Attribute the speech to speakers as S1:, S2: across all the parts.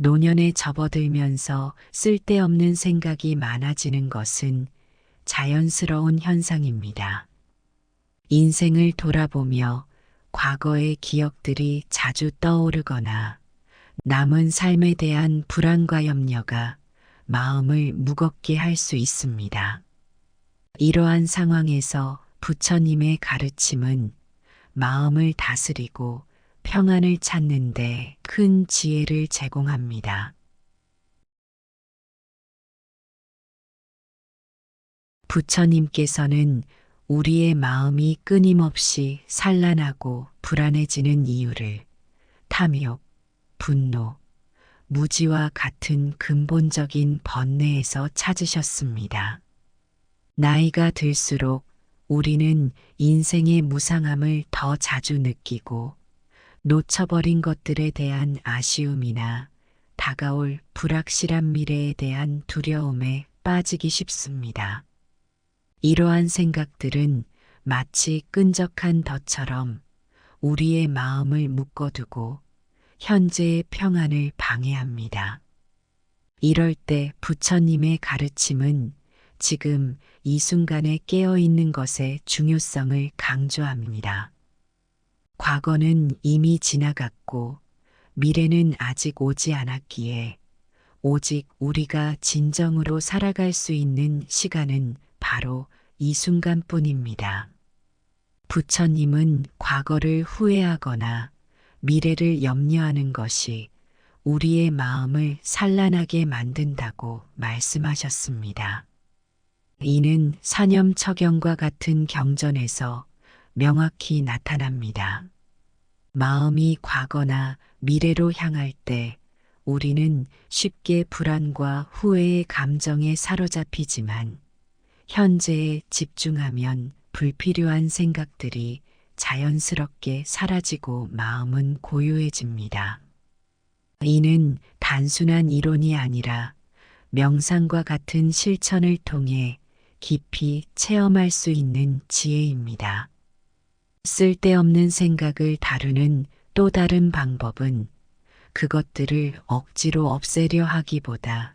S1: 노년에 접어들면서 쓸데없는 생각이 많아지는 것은 자연스러운 현상입니다. 인생을 돌아보며 과거의 기억들이 자주 떠오르거나 남은 삶에 대한 불안과 염려가 마음을 무겁게 할 수 있습니다. 이러한 상황에서 부처님의 가르침은 마음을 다스리고 평안을 찾는 데 큰 지혜를 제공합니다. 부처님께서는 우리의 마음이 끊임없이 산란하고 불안해지는 이유를 탐욕, 분노, 무지와 같은 근본적인 번뇌에서 찾으셨습니다. 나이가 들수록 우리는 인생의 무상함을 더 자주 느끼고 놓쳐버린 것들에 대한 아쉬움이나 다가올 불확실한 미래에 대한 두려움에 빠지기 쉽습니다. 이러한 생각들은 마치 끈적한 덫처럼 우리의 마음을 묶어두고 현재의 평안을 방해합니다. 이럴 때 부처님의 가르침은 지금 이 순간에 깨어있는 것의 중요성을 강조합니다. 과거는 이미 지나갔고 미래는 아직 오지 않았기에 오직 우리가 진정으로 살아갈 수 있는 시간은 바로 이 순간뿐입니다. 부처님은 과거를 후회하거나 미래를 염려하는 것이 우리의 마음을 산란하게 만든다고 말씀하셨습니다. 이는 사념처경과 같은 경전에서 명확히 나타납니다. 마음이 과거나 미래로 향할 때 우리는 쉽게 불안과 후회의 감정에 사로잡히지만 현재에 집중하면 불필요한 생각들이 자연스럽게 사라지고 마음은 고요해집니다. 이는 단순한 이론이 아니라 명상과 같은 실천을 통해 깊이 체험할 수 있는 지혜입니다. 쓸데없는 생각을 다루는 또 다른 방법은 그것들을 억지로 없애려 하기보다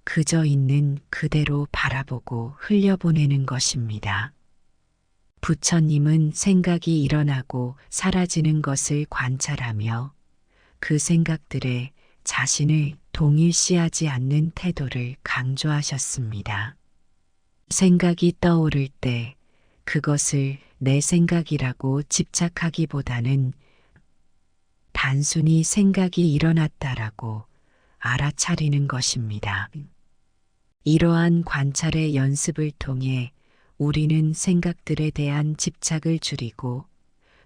S1: 그저 있는 그대로 바라보고 흘려보내는 것입니다. 부처님은 생각이 일어나고 사라지는 것을 관찰하며 그 생각들에 자신을 동일시하지 않는 태도를 강조하셨습니다. 생각이 떠오를 때 그것을 내 생각이라고 집착하기보다는 단순히 생각이 일어났다라고 알아차리는 것입니다. 이러한 관찰의 연습을 통해 우리는 생각들에 대한 집착을 줄이고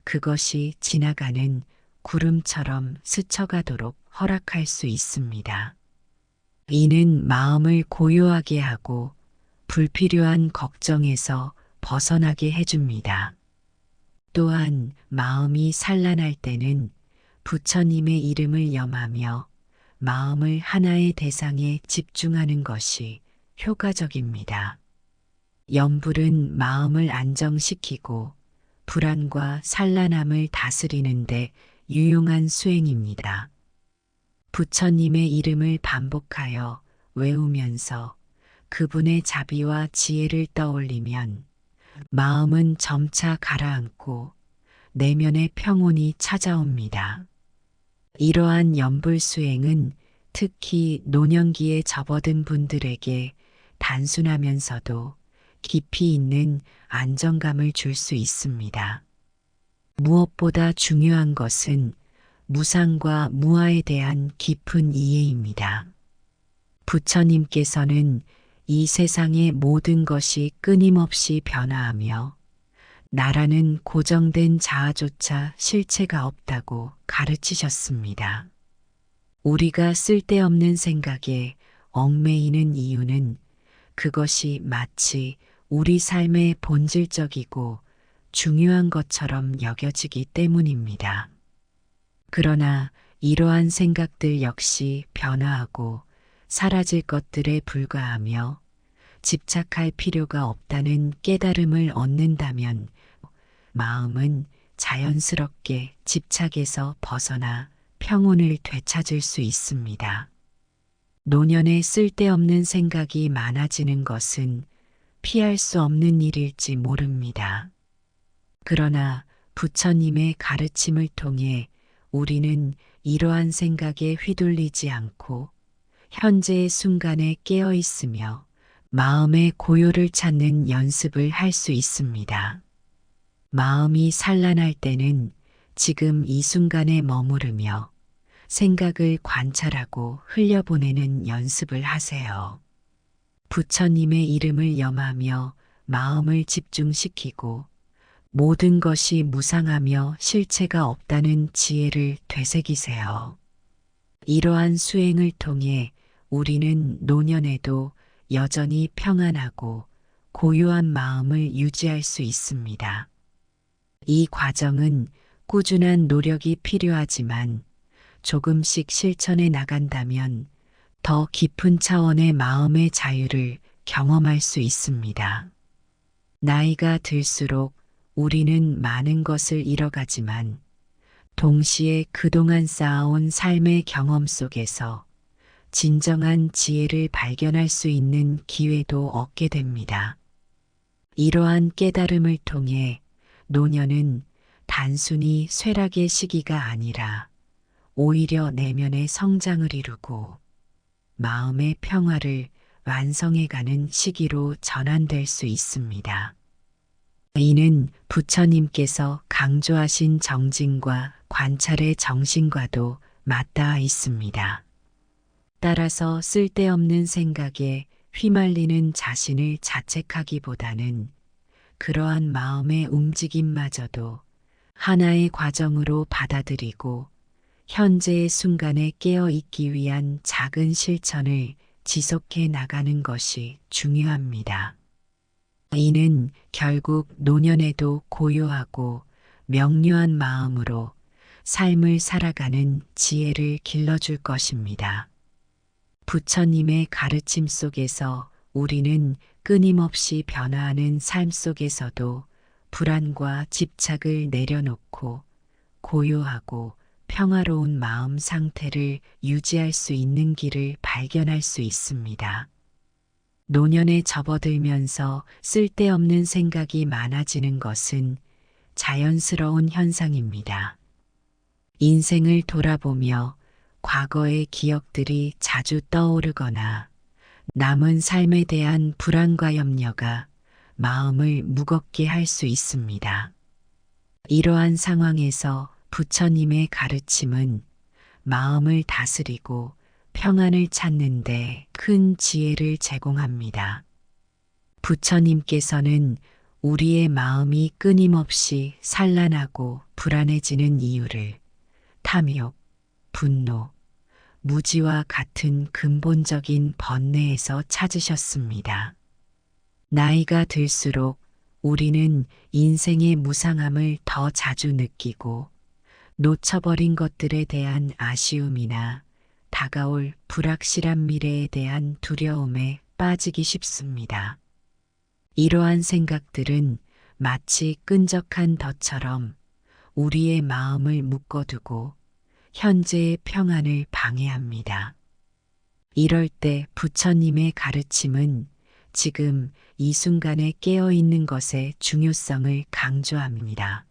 S1: 그것이 지나가는 구름처럼 스쳐가도록 허락할 수 있습니다. 이는 마음을 고요하게 하고 불필요한 걱정에서 벗어나게 해줍니다. 또한 마음이 산란할 때는 부처님의 이름을 염하며 마음을 하나의 대상에 집중하는 것이 효과적입니다. 염불은 마음을 안정시키고 불안과 산란함을 다스리는 데 유용한 수행입니다. 부처님의 이름을 반복하여 외우면서 그분의 자비와 지혜를 떠올리면 마음은 점차 가라앉고 내면의 평온이 찾아옵니다. 이러한 염불 수행은 특히 노년기에 접어든 분들에게 단순하면서도 깊이 있는 안정감을 줄 수 있습니다. 무엇보다 중요한 것은 무상과 무아에 대한 깊은 이해입니다. 부처님께서는 이 세상의 모든 것이 끊임없이 변화하며 나라는 고정된 자아조차 실체가 없다고 가르치셨습니다. 우리가 쓸데없는 생각에 얽매이는 이유는 그것이 마치 우리 삶의 본질적이고 중요한 것처럼 여겨지기 때문입니다. 그러나 이러한 생각들 역시 변화하고 사라질 것들에 불과하며 집착할 필요가 없다는 깨달음을 얻는다면 마음은 자연스럽게 집착에서 벗어나 평온을 되찾을 수 있습니다. 노년에 쓸데없는 생각이 많아지는 것은 피할 수 없는 일일지 모릅니다. 그러나 부처님의 가르침을 통해 우리는 이러한 생각에 휘둘리지 않고 현재의 순간에 깨어 있으며 마음의 고요를 찾는 연습을 할 수 있습니다. 마음이 산란할 때는 지금 이 순간에 머무르며 생각을 관찰하고 흘려보내는 연습을 하세요. 부처님의 이름을 염하며 마음을 집중시키고 모든 것이 무상하며 실체가 없다는 지혜를 되새기세요. 이러한 수행을 통해 우리는 노년에도 여전히 평안하고 고요한 마음을 유지할 수 있습니다. 이 과정은 꾸준한 노력이 필요하지만 조금씩 실천해 나간다면 더 깊은 차원의 마음의 자유를 경험할 수 있습니다. 나이가 들수록 우리는 많은 것을 잃어가지만 동시에 그동안 쌓아온 삶의 경험 속에서 진정한 지혜를 발견할 수 있는 기회도 얻게 됩니다. 이러한 깨달음을 통해 노년은 단순히 쇠락의 시기가 아니라 오히려 내면의 성장을 이루고 마음의 평화를 완성해가는 시기로 전환될 수 있습니다. 이는 부처님께서 강조하신 정진과 관찰의 정신과도 맞닿아 있습니다. 따라서 쓸데없는 생각에 휘말리는 자신을 자책하기보다는 그러한 마음의 움직임마저도 하나의 과정으로 받아들이고 현재의 순간에 깨어 있기 위한 작은 실천을 지속해 나가는 것이 중요합니다. 이는 결국 노년에도 고요하고 명료한 마음으로 삶을 살아가는 지혜를 길러줄 것입니다. 부처님의 가르침 속에서 우리는 끊임없이 변화하는 삶 속에서도 불안과 집착을 내려놓고 고요하고 평화로운 마음 상태를 유지할 수 있는 길을 발견할 수 있습니다. 노년에 접어들면서 쓸데없는 생각이 많아지는 것은 자연스러운 현상입니다. 인생을 돌아보며 과거의 기억들이 자주 떠오르거나 남은 삶에 대한 불안과 염려가 마음을 무겁게 할 수 있습니다. 이러한 상황에서 부처님의 가르침은 마음을 다스리고 평안을 찾는 데 큰 지혜를 제공합니다. 부처님께서는 우리의 마음이 끊임없이 산란하고 불안해지는 이유를 탐욕, 분노, 무지와 같은 근본적인 번뇌에서 찾으셨습니다. 나이가 들수록 우리는 인생의 무상함을 더 자주 느끼고 놓쳐버린 것들에 대한 아쉬움이나 다가올 불확실한 미래에 대한 두려움에 빠지기 쉽습니다. 이러한 생각들은 마치 끈적한 덫처럼 우리의 마음을 묶어두고 현재의 평안을 방해합니다. 이럴 때 부처님의 가르침은 지금 이 순간에 깨어있는 것의 중요성을 강조합니다.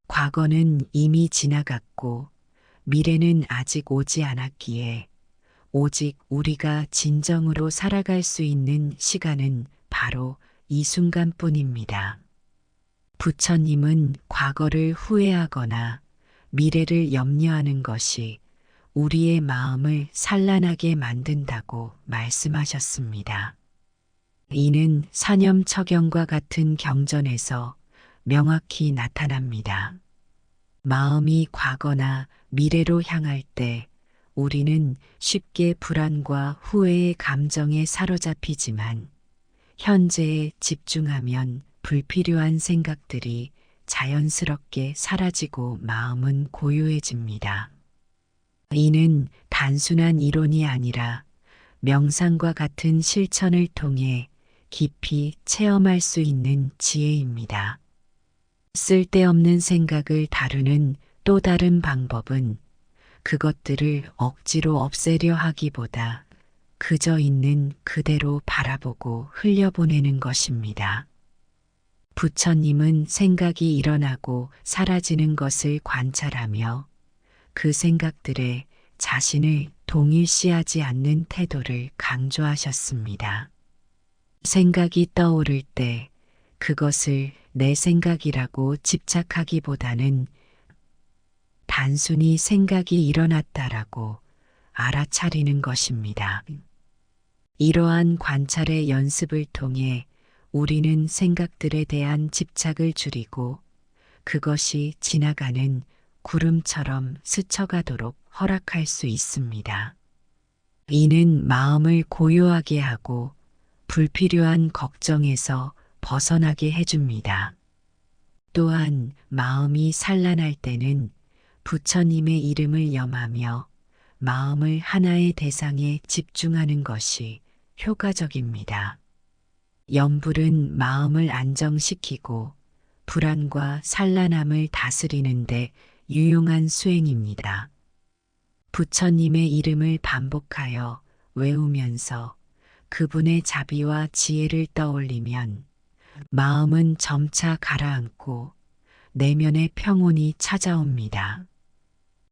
S1: 과거는 이미 지나갔고 미래는 아직 오지 않았기에 오직 우리가 진정으로 살아갈 수 있는 시간은 바로 이 순간뿐입니다. 부처님은 과거를 후회하거나 미래를 염려하는 것이 우리의 마음을 산란하게 만든다고 말씀하셨습니다. 이는 사념처경과 같은 경전에서 명확히 나타납니다. 마음이 과거나 미래로 향할 때 우리는 쉽게 불안과 후회의 감정에 사로잡히지만 현재에 집중하면 불필요한 생각들이 자연스럽게 사라지고 마음은 고요해집니다. 이는 단순한 이론이 아니라 명상과 같은 실천을 통해 깊이 체험할 수 있는 지혜입니다. 쓸데없는 생각을 다루는 또 다른 방법은 그것들을 억지로 없애려 하기보다 그저 있는 그대로 바라보고 흘려보내는 것입니다. 부처님은 생각이 일어나고 사라지는 것을 관찰하며 그 생각들에 자신을 동일시하지 않는 태도를 강조하셨습니다. 생각이 떠오를 때 그것을 내 생각이라고 집착하기보다는 단순히 생각이 일어났다라고 알아차리는 것입니다. 이러한 관찰의 연습을 통해 우리는 생각들에 대한 집착을 줄이고 그것이 지나가는 구름처럼 스쳐가도록 허락할 수 있습니다. 이는 마음을 고요하게 하고 불필요한 걱정에서 벗어나게 해줍니다. 또한 마음이 산란할 때는 부처님의 이름을 염하며 마음을 하나의 대상에 집중하는 것이 효과적입니다. 염불은 마음을 안정시키고 불안과 산란함을 다스리는데 유용한 수행입니다. 부처님의 이름을 반복하여 외우면서 그분의 자비와 지혜를 떠올리면 마음은 점차 가라앉고 내면의 평온이 찾아옵니다.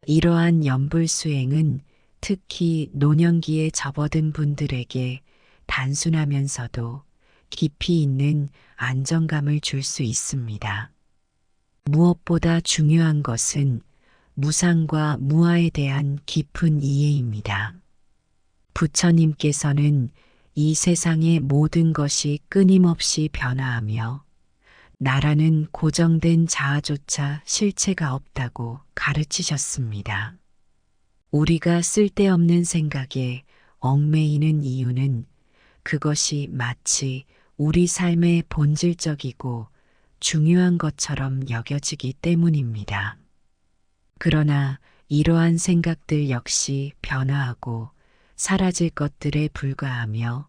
S1: 이러한 염불 수행은 특히 노년기에 접어든 분들에게 단순하면서도 깊이 있는 안정감을 줄 수 있습니다. 무엇보다 중요한 것은 무상과 무아에 대한 깊은 이해입니다. 부처님께서는 이 세상의 모든 것이 끊임없이 변화하며 나라는 고정된 자아조차 실체가 없다고 가르치셨습니다. 우리가 쓸데없는 생각에 얽매이는 이유는 그것이 마치 우리 삶의 본질적이고 중요한 것처럼 여겨지기 때문입니다. 그러나 이러한 생각들 역시 변화하고 사라질 것들에 불과하며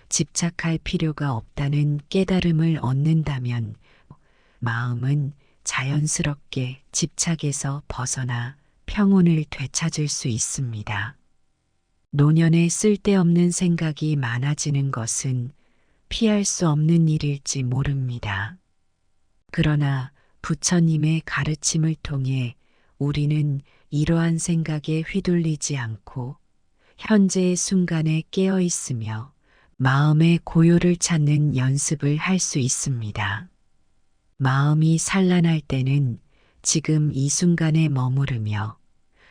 S1: 집착할 필요가 없다는 깨달음을 얻는다면 마음은 자연스럽게 집착에서 벗어나 평온을 되찾을 수 있습니다. 노년에 쓸데없는 생각이 많아지는 것은 피할 수 없는 일일지 모릅니다. 그러나 부처님의 가르침을 통해 우리는 이러한 생각에 휘둘리지 않고 현재의 순간에 깨어 있으며 마음의 고요를 찾는 연습을 할 수 있습니다. 마음이 산란할 때는 지금 이 순간에 머무르며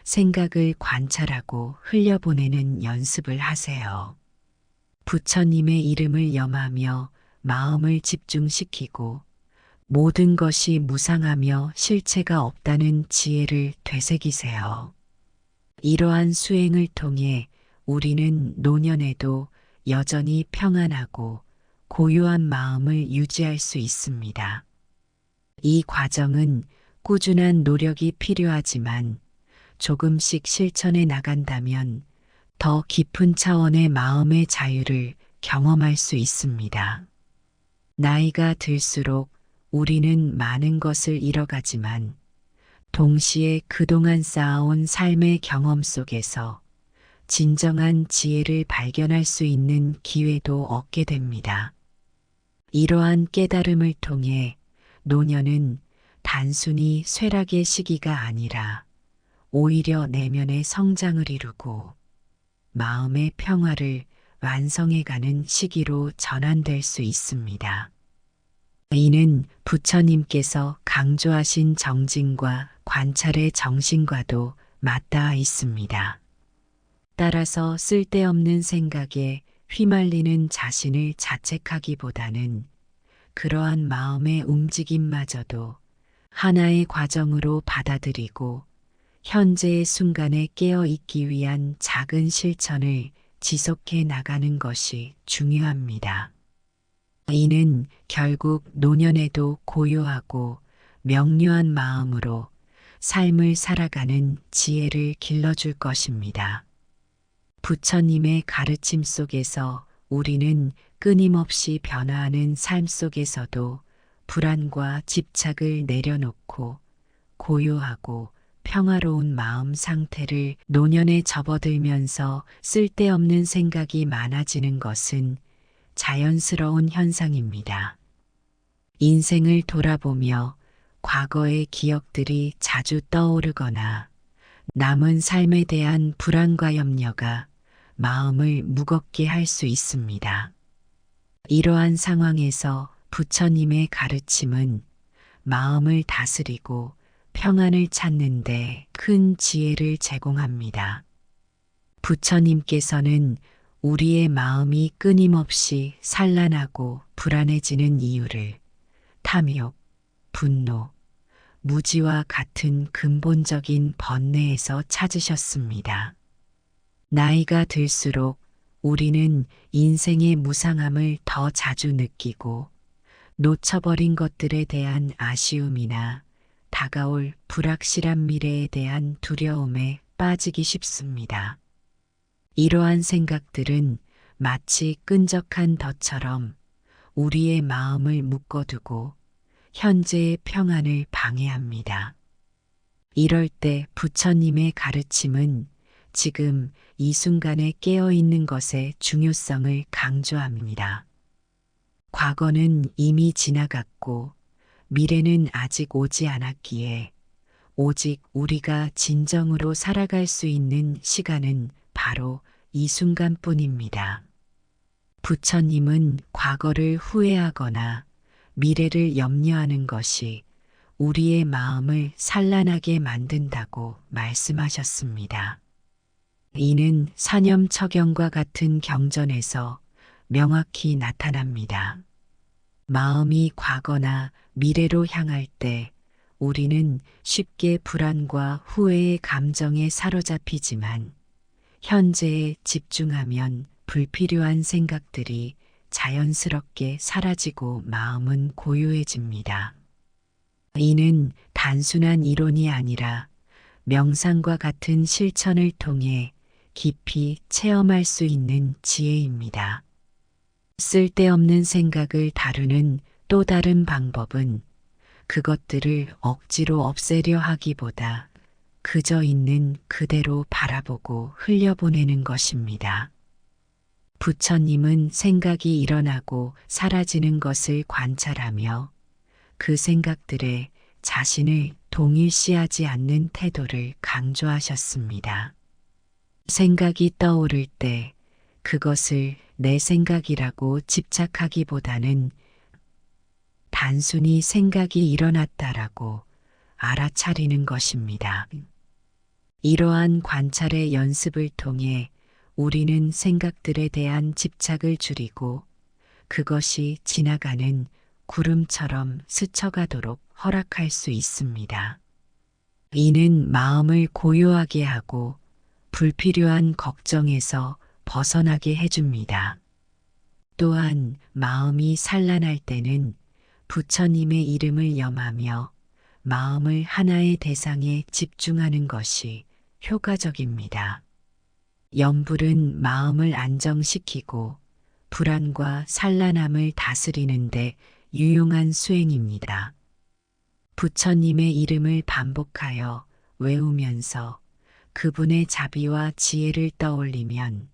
S1: 생각을 관찰하고 흘려보내는 연습을 하세요. 부처님의 이름을 염하며 마음을 집중시키고 모든 것이 무상하며 실체가 없다는 지혜를 되새기세요. 이러한 수행을 통해 우리는 노년에도 여전히 평안하고 고요한 마음을 유지할 수 있습니다. 이 과정은 꾸준한 노력이 필요하지만 조금씩 실천해 나간다면 더 깊은 차원의 마음의 자유를 경험할 수 있습니다. 나이가 들수록 우리는 많은 것을 잃어가지만 동시에 그동안 쌓아온 삶의 경험 속에서 진정한 지혜를 발견할 수 있는 기회도 얻게 됩니다. 이러한 깨달음을 통해 노년은 단순히 쇠락의 시기가 아니라 오히려 내면의 성장을 이루고 마음의 평화를 완성해가는 시기로 전환될 수 있습니다. 이는 부처님께서 강조하신 정진과 관찰의 정신과도 맞닿아 있습니다. 따라서 쓸데없는 생각에 휘말리는 자신을 자책하기보다는 그러한 마음의 움직임마저도 하나의 과정으로 받아들이고 현재의 순간에 깨어 있기 위한 작은 실천을 지속해 나가는 것이 중요합니다. 이는 결국 노년에도 고요하고 명료한 마음으로 삶을 살아가는 지혜를 길러줄 것입니다. 부처님의 가르침 속에서 우리는 끊임없이 변화하는 삶 속에서도 불안과 집착을 내려놓고 고요하고 평화로운 마음 상태를 노년에 접어들면서 쓸데없는 생각이 많아지는 것은 자연스러운 현상입니다. 인생을 돌아보며 과거의 기억들이 자주 떠오르거나 남은 삶에 대한 불안과 염려가 마음을 무겁게 할 수 있습니다. 이러한 상황에서 부처님의 가르침은 마음을 다스리고 평안을 찾는 데 큰 지혜를 제공합니다. 부처님께서는 우리의 마음이 끊임없이 산란하고 불안해지는 이유를 탐욕, 분노, 무지와 같은 근본적인 번뇌에서 찾으셨습니다. 나이가 들수록 우리는 인생의 무상함을 더 자주 느끼고 놓쳐버린 것들에 대한 아쉬움이나 다가올 불확실한 미래에 대한 두려움에 빠지기 쉽습니다. 이러한 생각들은 마치 끈적한 덫처럼 우리의 마음을 묶어두고 현재의 평안을 방해합니다. 이럴 때 부처님의 가르침은 지금 이 순간에 깨어있는 것의 중요성을 강조합니다. 과거는 이미 지나갔고 미래는 아직 오지 않았기에 오직 우리가 진정으로 살아갈 수 있는 시간은 바로 이 순간뿐입니다. 부처님은 과거를 후회하거나 미래를 염려하는 것이 우리의 마음을 산란하게 만든다고 말씀하셨습니다. 이는 사념처경과 같은 경전에서 명확히 나타납니다. 마음이 과거나 미래로 향할 때 우리는 쉽게 불안과 후회의 감정에 사로잡히지만 현재에 집중하면 불필요한 생각들이 자연스럽게 사라지고 마음은 고요해집니다. 이는 단순한 이론이 아니라 명상과 같은 실천을 통해 깊이 체험할 수 있는 지혜입니다. 쓸데없는 생각을 다루는 또 다른 방법은 그것들을 억지로 없애려 하기보다 그저 있는 그대로 바라보고 흘려보내는 것입니다. 부처님은 생각이 일어나고 사라지는 것을 관찰하며 그 생각들에 자신을 동일시하지 않는 태도를 강조하셨습니다. 생각이 떠오를 때 그것을 내 생각이라고 집착하기보다는 단순히 생각이 일어났다라고 알아차리는 것입니다. 이러한 관찰의 연습을 통해 우리는 생각들에 대한 집착을 줄이고 그것이 지나가는 구름처럼 스쳐가도록 허락할 수 있습니다. 이는 마음을 고요하게 하고 불필요한 걱정에서 벗어나게 해줍니다. 또한 마음이 산란할 때는 부처님의 이름을 염하며 마음을 하나의 대상에 집중하는 것이 효과적입니다. 염불은 마음을 안정시키고 불안과 산란함을 다스리는데 유용한 수행입니다. 부처님의 이름을 반복하여 외우면서 그분의 자비와 지혜를 떠올리면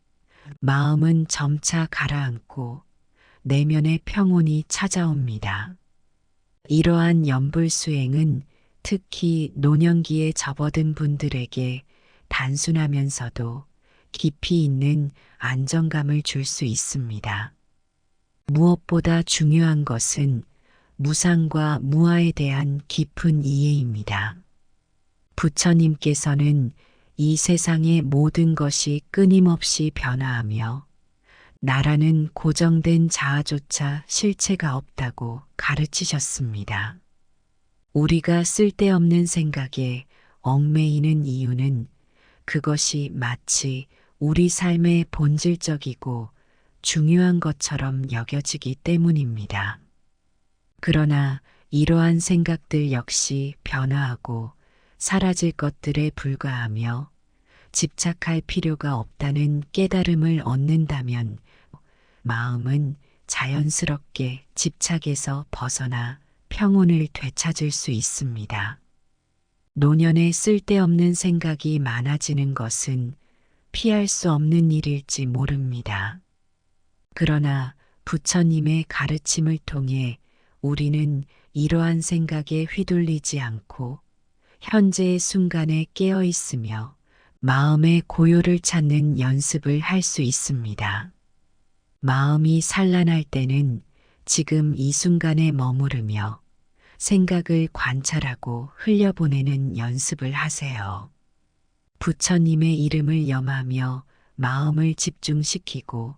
S1: 마음은 점차 가라앉고 내면의 평온이 찾아옵니다. 이러한 염불 수행은 특히 노년기에 접어든 분들에게 단순하면서도 깊이 있는 안정감을 줄 수 있습니다. 무엇보다 중요한 것은 무상과 무아에 대한 깊은 이해입니다. 부처님께서는 이 세상의 모든 것이 끊임없이 변화하며 나라는 고정된 자아조차 실체가 없다고 가르치셨습니다. 우리가 쓸데없는 생각에 얽매이는 이유는 그것이 마치 우리 삶의 본질적이고 중요한 것처럼 여겨지기 때문입니다. 그러나 이러한 생각들 역시 변화하고 사라질 것들에 불과하며 집착할 필요가 없다는 깨달음을 얻는다면 마음은 자연스럽게 집착에서 벗어나 평온을 되찾을 수 있습니다. 노년에 쓸데없는 생각이 많아지는 것은 피할 수 없는 일일지 모릅니다. 그러나 부처님의 가르침을 통해 우리는 이러한 생각에 휘둘리지 않고 현재의 순간에 깨어 있으며 마음의 고요를 찾는 연습을 할 수 있습니다. 마음이 산란할 때는 지금 이 순간에 머무르며 생각을 관찰하고 흘려보내는 연습을 하세요. 부처님의 이름을 염하며 마음을 집중시키고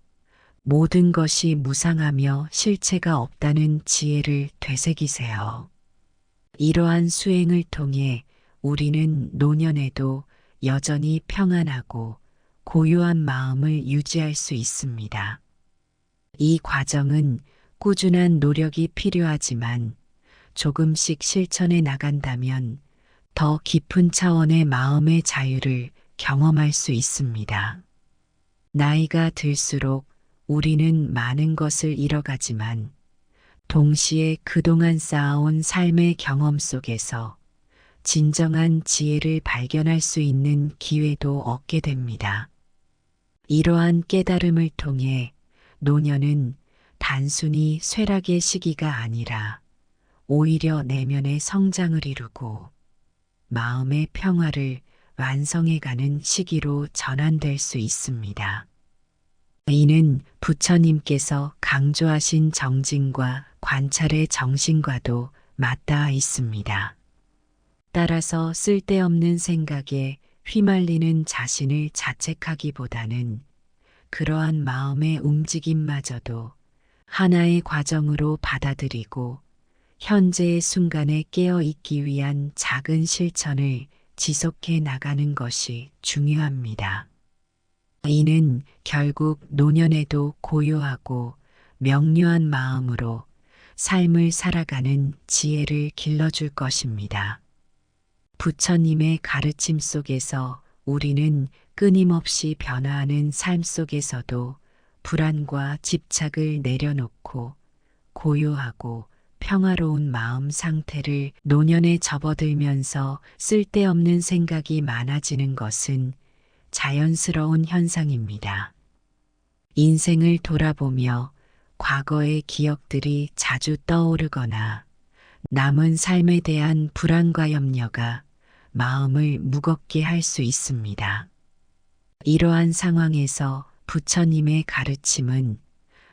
S1: 모든 것이 무상하며 실체가 없다는 지혜를 되새기세요. 이러한 수행을 통해 우리는 노년에도 여전히 평안하고 고요한 마음을 유지할 수 있습니다. 이 과정은 꾸준한 노력이 필요하지만 조금씩 실천해 나간다면 더 깊은 차원의 마음의 자유를 경험할 수 있습니다. 나이가 들수록 우리는 많은 것을 잃어가지만 동시에 그동안 쌓아온 삶의 경험 속에서 진정한 지혜를 발견할 수 있는 기회도 얻게 됩니다. 이러한 깨달음을 통해 노년은 단순히 쇠락의 시기가 아니라 오히려 내면의 성장을 이루고 마음의 평화를 완성해가는 시기로 전환될 수 있습니다. 이는 부처님께서 강조하신 정진과 관찰의 정신과도 맞닿아 있습니다. 따라서 쓸데없는 생각에 휘말리는 자신을 자책하기보다는 그러한 마음의 움직임마저도 하나의 과정으로 받아들이고 현재의 순간에 깨어 있기 위한 작은 실천을 지속해 나가는 것이 중요합니다. 이는 결국 노년에도 고요하고 명료한 마음으로 삶을 살아가는 지혜를 길러줄 것입니다. 부처님의 가르침 속에서 우리는 끊임없이 변화하는 삶 속에서도 불안과 집착을 내려놓고 고요하고 평화로운 마음 상태를 노년에 접어들면서 쓸데없는 생각이 많아지는 것은 자연스러운 현상입니다. 인생을 돌아보며 과거의 기억들이 자주 떠오르거나 남은 삶에 대한 불안과 염려가 마음을 무겁게 할 수 있습니다. 이러한 상황에서 부처님의 가르침은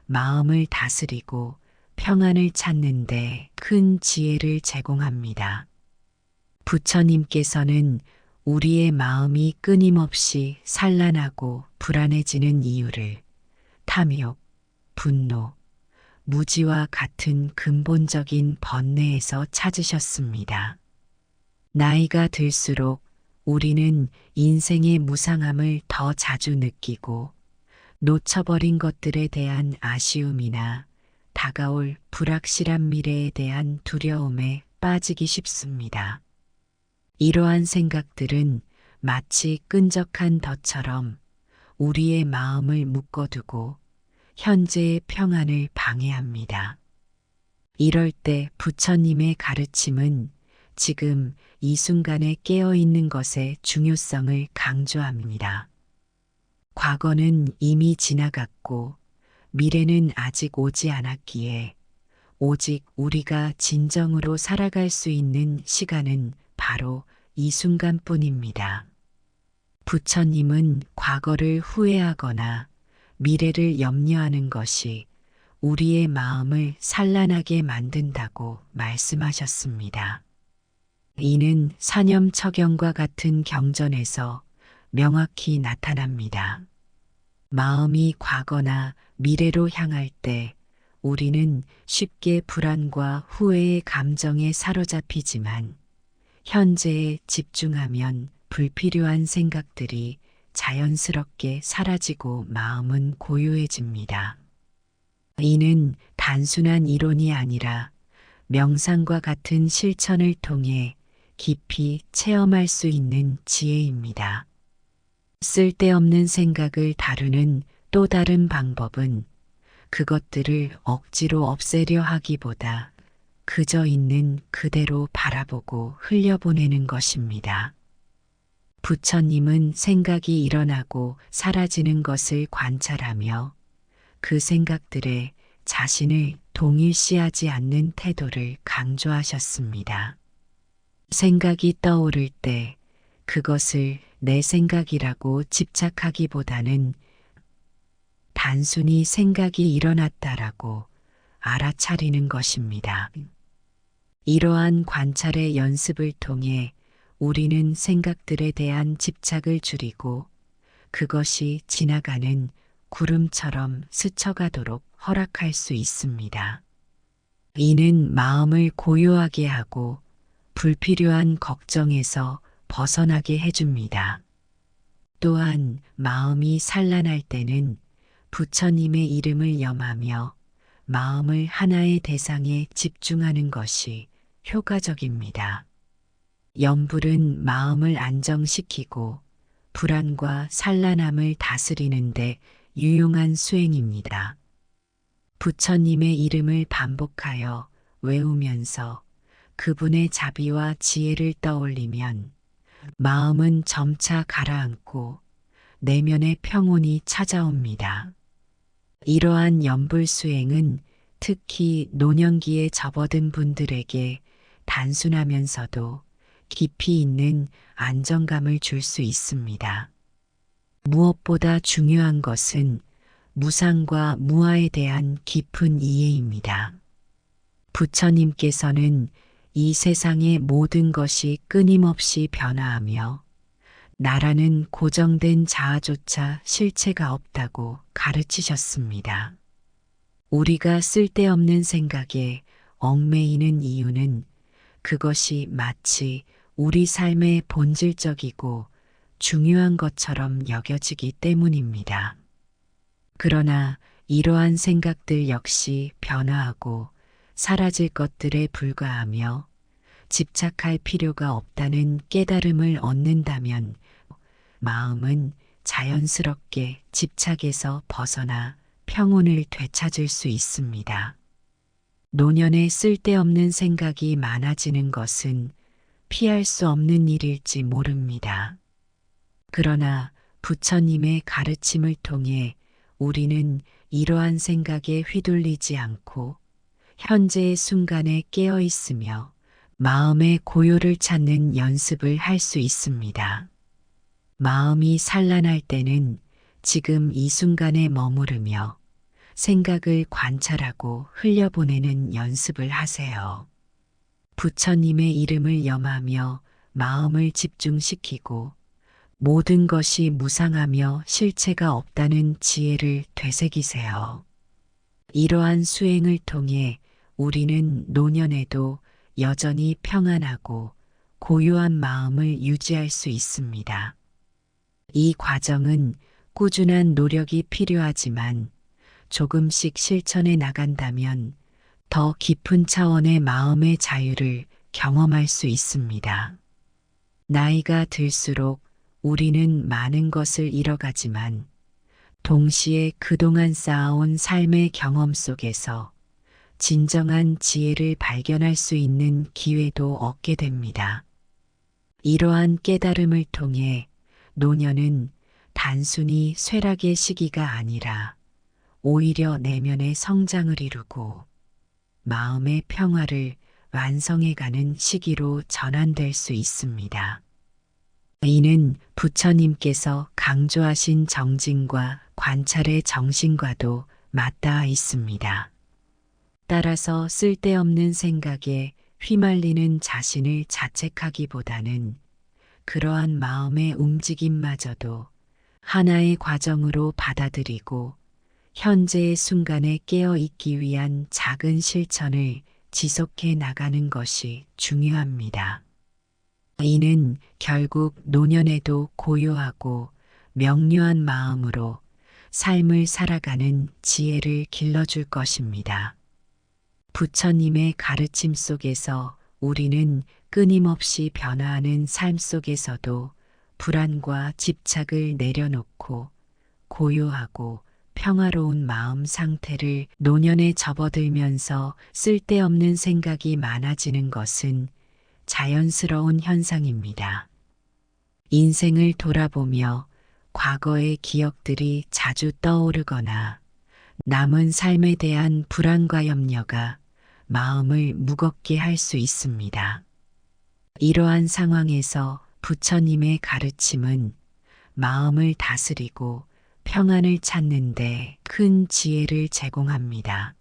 S1: 마음을 다스리고 평안을 찾는 데 큰 지혜를 제공합니다. 부처님께서는 우리의 마음이 끊임없이 산란하고 불안해지는 이유를 탐욕, 분노, 무지와 같은 근본적인 번뇌에서 찾으셨습니다. 나이가 들수록 우리는 인생의 무상함을 더 자주 느끼고 놓쳐버린 것들에 대한 아쉬움이나 다가올 불확실한 미래에 대한 두려움에 빠지기 쉽습니다. 이러한 생각들은 마치 끈적한 덫처럼 우리의 마음을 묶어두고 현재의 평안을 방해합니다. 이럴 때 부처님의 가르침은 지금 이 순간에 깨어있는 것의 중요성을 강조합니다. 과거는 이미 지나갔고 미래는 아직 오지 않았기에 오직 우리가 진정으로 살아갈 수 있는 시간은 바로 이 순간뿐입니다. 부처님은 과거를 후회하거나 미래를 염려하는 것이 우리의 마음을 산란하게 만든다고 말씀하셨습니다. 이는 사념처경과 같은 경전에서 명확히 나타납니다. 마음이 과거나 미래로 향할 때 우리는 쉽게 불안과 후회의 감정에 사로잡히지만 현재에 집중하면 불필요한 생각들이 자연스럽게 사라지고 마음은 고요해집니다. 이는 단순한 이론이 아니라 명상과 같은 실천을 통해 깊이 체험할 수 있는 지혜입니다. 쓸데없는 생각을 다루는 또 다른 방법은 그것들을 억지로 없애려 하기보다 그저 있는 그대로 바라보고 흘려보내는 것입니다. 부처님은 생각이 일어나고 사라지는 것을 관찰하며 그 생각들에 자신을 동일시하지 않는 태도를 강조하셨습니다. 생각이 떠오를 때 그것을 내 생각이라고 집착하기보다는 단순히 생각이 일어났다라고 알아차리는 것입니다. 이러한 관찰의 연습을 통해 우리는 생각들에 대한 집착을 줄이고 그것이 지나가는 구름처럼 스쳐가도록 허락할 수 있습니다. 이는 마음을 고요하게 하고 불필요한 걱정에서 벗어나게 해줍니다. 또한 마음이 산란할 때는 부처님의 이름을 염하며 마음을 하나의 대상에 집중하는 것이 효과적입니다. 염불은 마음을 안정시키고 불안과 산란함을 다스리는데 유용한 수행입니다. 부처님의 이름을 반복하여 외우면서 그분의 자비와 지혜를 떠올리면 마음은 점차 가라앉고 내면의 평온이 찾아옵니다. 이러한 염불 수행은 특히 노년기에 접어든 분들에게 단순하면서도 깊이 있는 안정감을 줄 수 있습니다. 무엇보다 중요한 것은 무상과 무아에 대한 깊은 이해입니다. 부처님께서는 이 세상의 모든 것이 끊임없이 변화하며 나라는 고정된 자아조차 실체가 없다고 가르치셨습니다. 우리가 쓸데없는 생각에 얽매이는 이유는 그것이 마치 우리 삶의 본질적이고 중요한 것처럼 여겨지기 때문입니다. 그러나 이러한 생각들 역시 변화하고 사라질 것들에 불과하며 집착할 필요가 없다는 깨달음을 얻는다면 마음은 자연스럽게 집착에서 벗어나 평온을 되찾을 수 있습니다. 노년에 쓸데없는 생각이 많아지는 것은 피할 수 없는 일일지 모릅니다. 그러나 부처님의 가르침을 통해 우리는 이러한 생각에 휘둘리지 않고 현재의 순간에 깨어 있으며 마음의 고요를 찾는 연습을 할 수 있습니다. 마음이 산란할 때는 지금 이 순간에 머무르며 생각을 관찰하고 흘려보내는 연습을 하세요. 부처님의 이름을 염하며 마음을 집중시키고 모든 것이 무상하며 실체가 없다는 지혜를 되새기세요. 이러한 수행을 통해 우리는 노년에도 여전히 평안하고 고요한 마음을 유지할 수 있습니다. 이 과정은 꾸준한 노력이 필요하지만 조금씩 실천해 나간다면 더 깊은 차원의 마음의 자유를 경험할 수 있습니다. 나이가 들수록 우리는 많은 것을 잃어가지만 동시에 그동안 쌓아온 삶의 경험 속에서 진정한 지혜를 발견할 수 있는 기회도 얻게 됩니다. 이러한 깨달음을 통해 노년은 단순히 쇠락의 시기가 아니라 오히려 내면의 성장을 이루고 마음의 평화를 완성해가는 시기로 전환될 수 있습니다. 이는 부처님께서 강조하신 정진과 관찰의 정신과도 맞닿아 있습니다. 따라서 쓸데없는 생각에 휘말리는 자신을 자책하기보다는 그러한 마음의 움직임마저도 하나의 과정으로 받아들이고 현재의 순간에 깨어 있기 위한 작은 실천을 지속해 나가는 것이 중요합니다. 이는 결국 노년에도 고요하고 명료한 마음으로 삶을 살아가는 지혜를 길러줄 것입니다. 부처님의 가르침 속에서 우리는 끊임없이 변화하는 삶 속에서도 불안과 집착을 내려놓고 고요하고 평화로운 마음 상태를 노년에 접어들면서 쓸데없는 생각이 많아지는 것은 자연스러운 현상입니다. 인생을 돌아보며 과거의 기억들이 자주 떠오르거나 남은 삶에 대한 불안과 염려가 마음을 무겁게 할 수 있습니다. 이러한 상황에서 부처님의 가르침은 마음을 다스리고 평안을 찾는 데 큰 지혜를 제공합니다.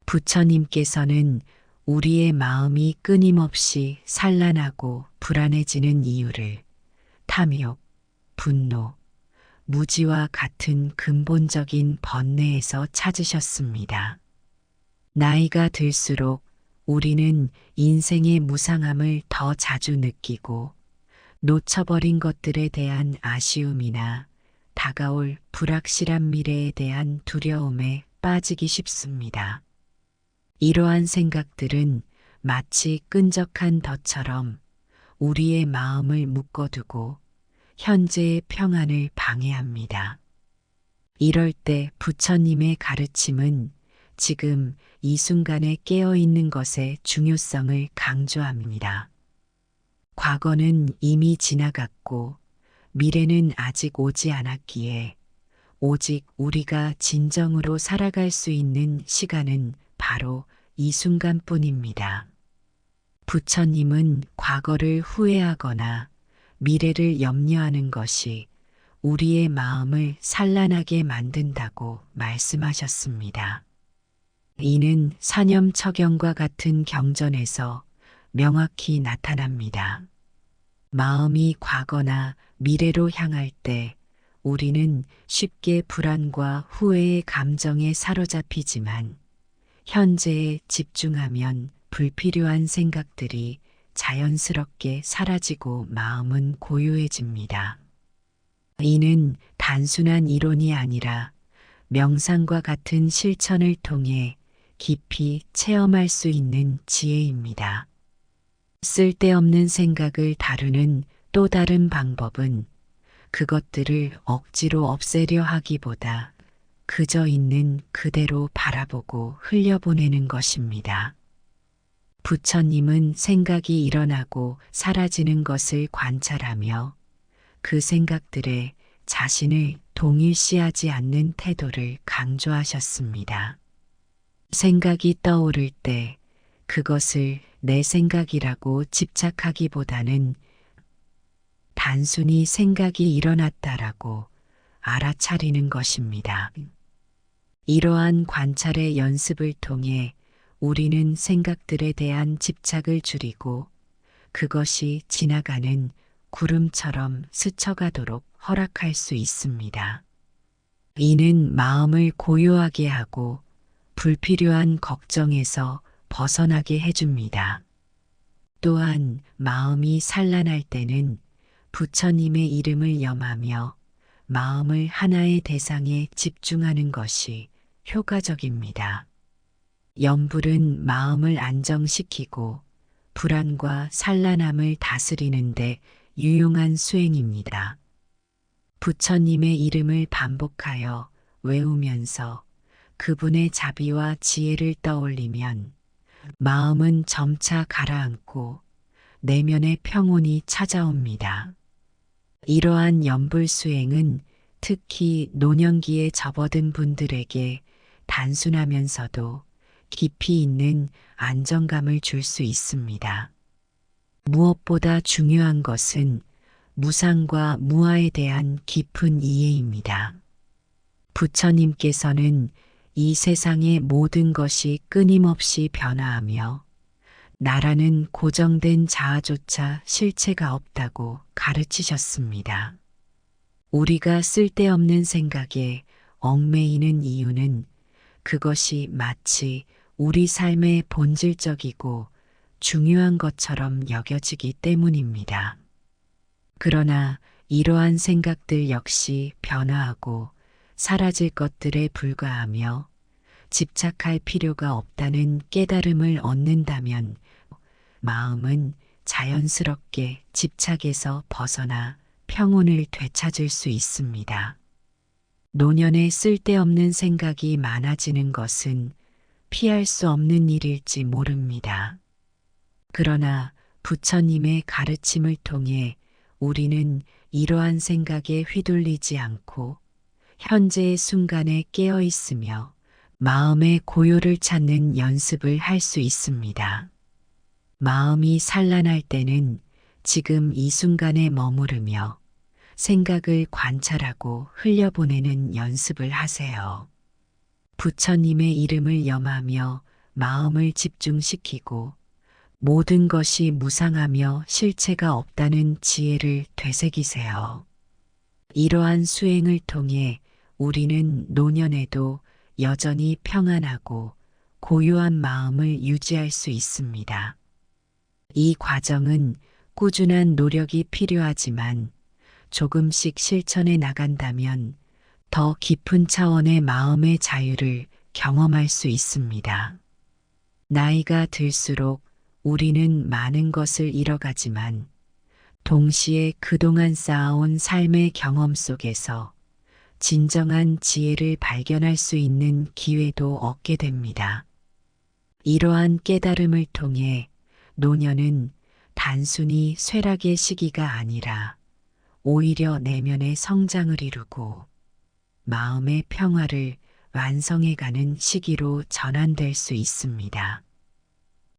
S1: 부처님께서는 우리의 마음이 끊임없이 산란하고 불안해지는 이유를 탐욕, 분노, 무지와 같은 근본적인 번뇌에서 찾으셨습니다. 나이가 들수록 우리는 인생의 무상함을 더 자주 느끼고 놓쳐버린 것들에 대한 아쉬움이나 다가올 불확실한 미래에 대한 두려움에 빠지기 쉽습니다. 이러한 생각들은 마치 끈적한 덫처럼 우리의 마음을 묶어두고 현재의 평안을 방해합니다. 이럴 때 부처님의 가르침은 지금 이 순간에 깨어있는 것의 중요성을 강조합니다. 과거는 이미 지나갔고 미래는 아직 오지 않았기에 오직 우리가 진정으로 살아갈 수 있는 시간은 바로 이 순간뿐입니다. 부처님은 과거를 후회하거나 미래를 염려하는 것이 우리의 마음을 산란하게 만든다고 말씀하셨습니다. 이는 사념처경과 같은 경전에서 명확히 나타납니다. 마음이 과거나 미래로 향할 때 우리는 쉽게 불안과 후회의 감정에 사로잡히지만 현재에 집중하면 불필요한 생각들이 자연스럽게 사라지고 마음은 고요해집니다. 이는 단순한 이론이 아니라 명상과 같은 실천을 통해 깊이 체험할 수 있는 지혜입니다. 쓸데없는 생각을 다루는 또 다른 방법은 그것들을 억지로 없애려 하기보다 그저 있는 그대로 바라보고 흘려보내는 것입니다. 부처님은 생각이 일어나고 사라지는 것을 관찰하며 그 생각들에 자신을 동일시하지 않는 태도를 강조하셨습니다. 생각이 떠오를 때 그것을 내 생각이라고 집착하기보다는 단순히 생각이 일어났다라고 알아차리는 것입니다. 이러한 관찰의 연습을 통해 우리는 생각들에 대한 집착을 줄이고 그것이 지나가는 구름처럼 스쳐가도록 허락할 수 있습니다. 이는 마음을 고요하게 하고 불필요한 걱정에서 벗어나게 해줍니다. 또한 마음이 산란할 때는 부처님의 이름을 염하며 마음을 하나의 대상에 집중하는 것이 효과적입니다. 염불은 마음을 안정시키고 불안과 산란함을 다스리는데 유용한 수행입니다. 부처님의 이름을 반복하여 외우면서 그분의 자비와 지혜를 떠올리면 마음은 점차 가라앉고 내면의 평온이 찾아옵니다. 이러한 염불 수행은 특히 노년기에 접어든 분들에게 단순하면서도 깊이 있는 안정감을 줄 수 있습니다. 무엇보다 중요한 것은 무상과 무아에 대한 깊은 이해입니다. 부처님께서는 이 세상의 모든 것이 끊임없이 변화하며 나라는 고정된 자아조차 실체가 없다고 가르치셨습니다. 우리가 쓸데없는 생각에 얽매이는 이유는 그것이 마치 우리 삶의 본질적이고 중요한 것처럼 여겨지기 때문입니다. 그러나 이러한 생각들 역시 변화하고 사라질 것들에 불과하며 집착할 필요가 없다는 깨달음을 얻는다면 마음은 자연스럽게 집착에서 벗어나 평온을 되찾을 수 있습니다. 노년에 쓸데없는 생각이 많아지는 것은 피할 수 없는 일일지 모릅니다. 그러나 부처님의 가르침을 통해 우리는 이러한 생각에 휘둘리지 않고 현재의 순간에 깨어 있으며 마음의 고요를 찾는 연습을 할 수 있습니다. 마음이 산란할 때는 지금 이 순간에 머무르며 생각을 관찰하고 흘려보내는 연습을 하세요. 부처님의 이름을 염하며 마음을 집중시키고 모든 것이 무상하며 실체가 없다는 지혜를 되새기세요. 이러한 수행을 통해 우리는 노년에도 여전히 평안하고 고요한 마음을 유지할 수 있습니다. 이 과정은 꾸준한 노력이 필요하지만 조금씩 실천해 나간다면 더 깊은 차원의 마음의 자유를 경험할 수 있습니다. 나이가 들수록 우리는 많은 것을 잃어가지만 동시에 그동안 쌓아온 삶의 경험 속에서 진정한 지혜를 발견할 수 있는 기회도 얻게 됩니다. 이러한 깨달음을 통해 노년은 단순히 쇠락의 시기가 아니라 오히려 내면의 성장을 이루고 마음의 평화를 완성해가는 시기로 전환될 수 있습니다.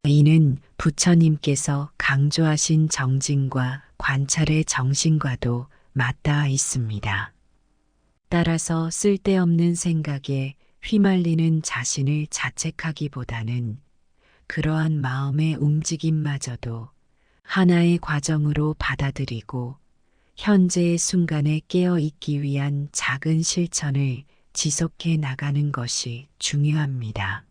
S1: 이는 부처님께서 강조하신 정진과 관찰의 정신과도 맞닿아 있습니다. 따라서 쓸데없는 생각에 휘말리는 자신을 자책하기보다는 그러한 마음의 움직임마저도 하나의 과정으로 받아들이고 현재의 순간에 깨어 있기 위한 작은 실천을 지속해 나가는 것이 중요합니다.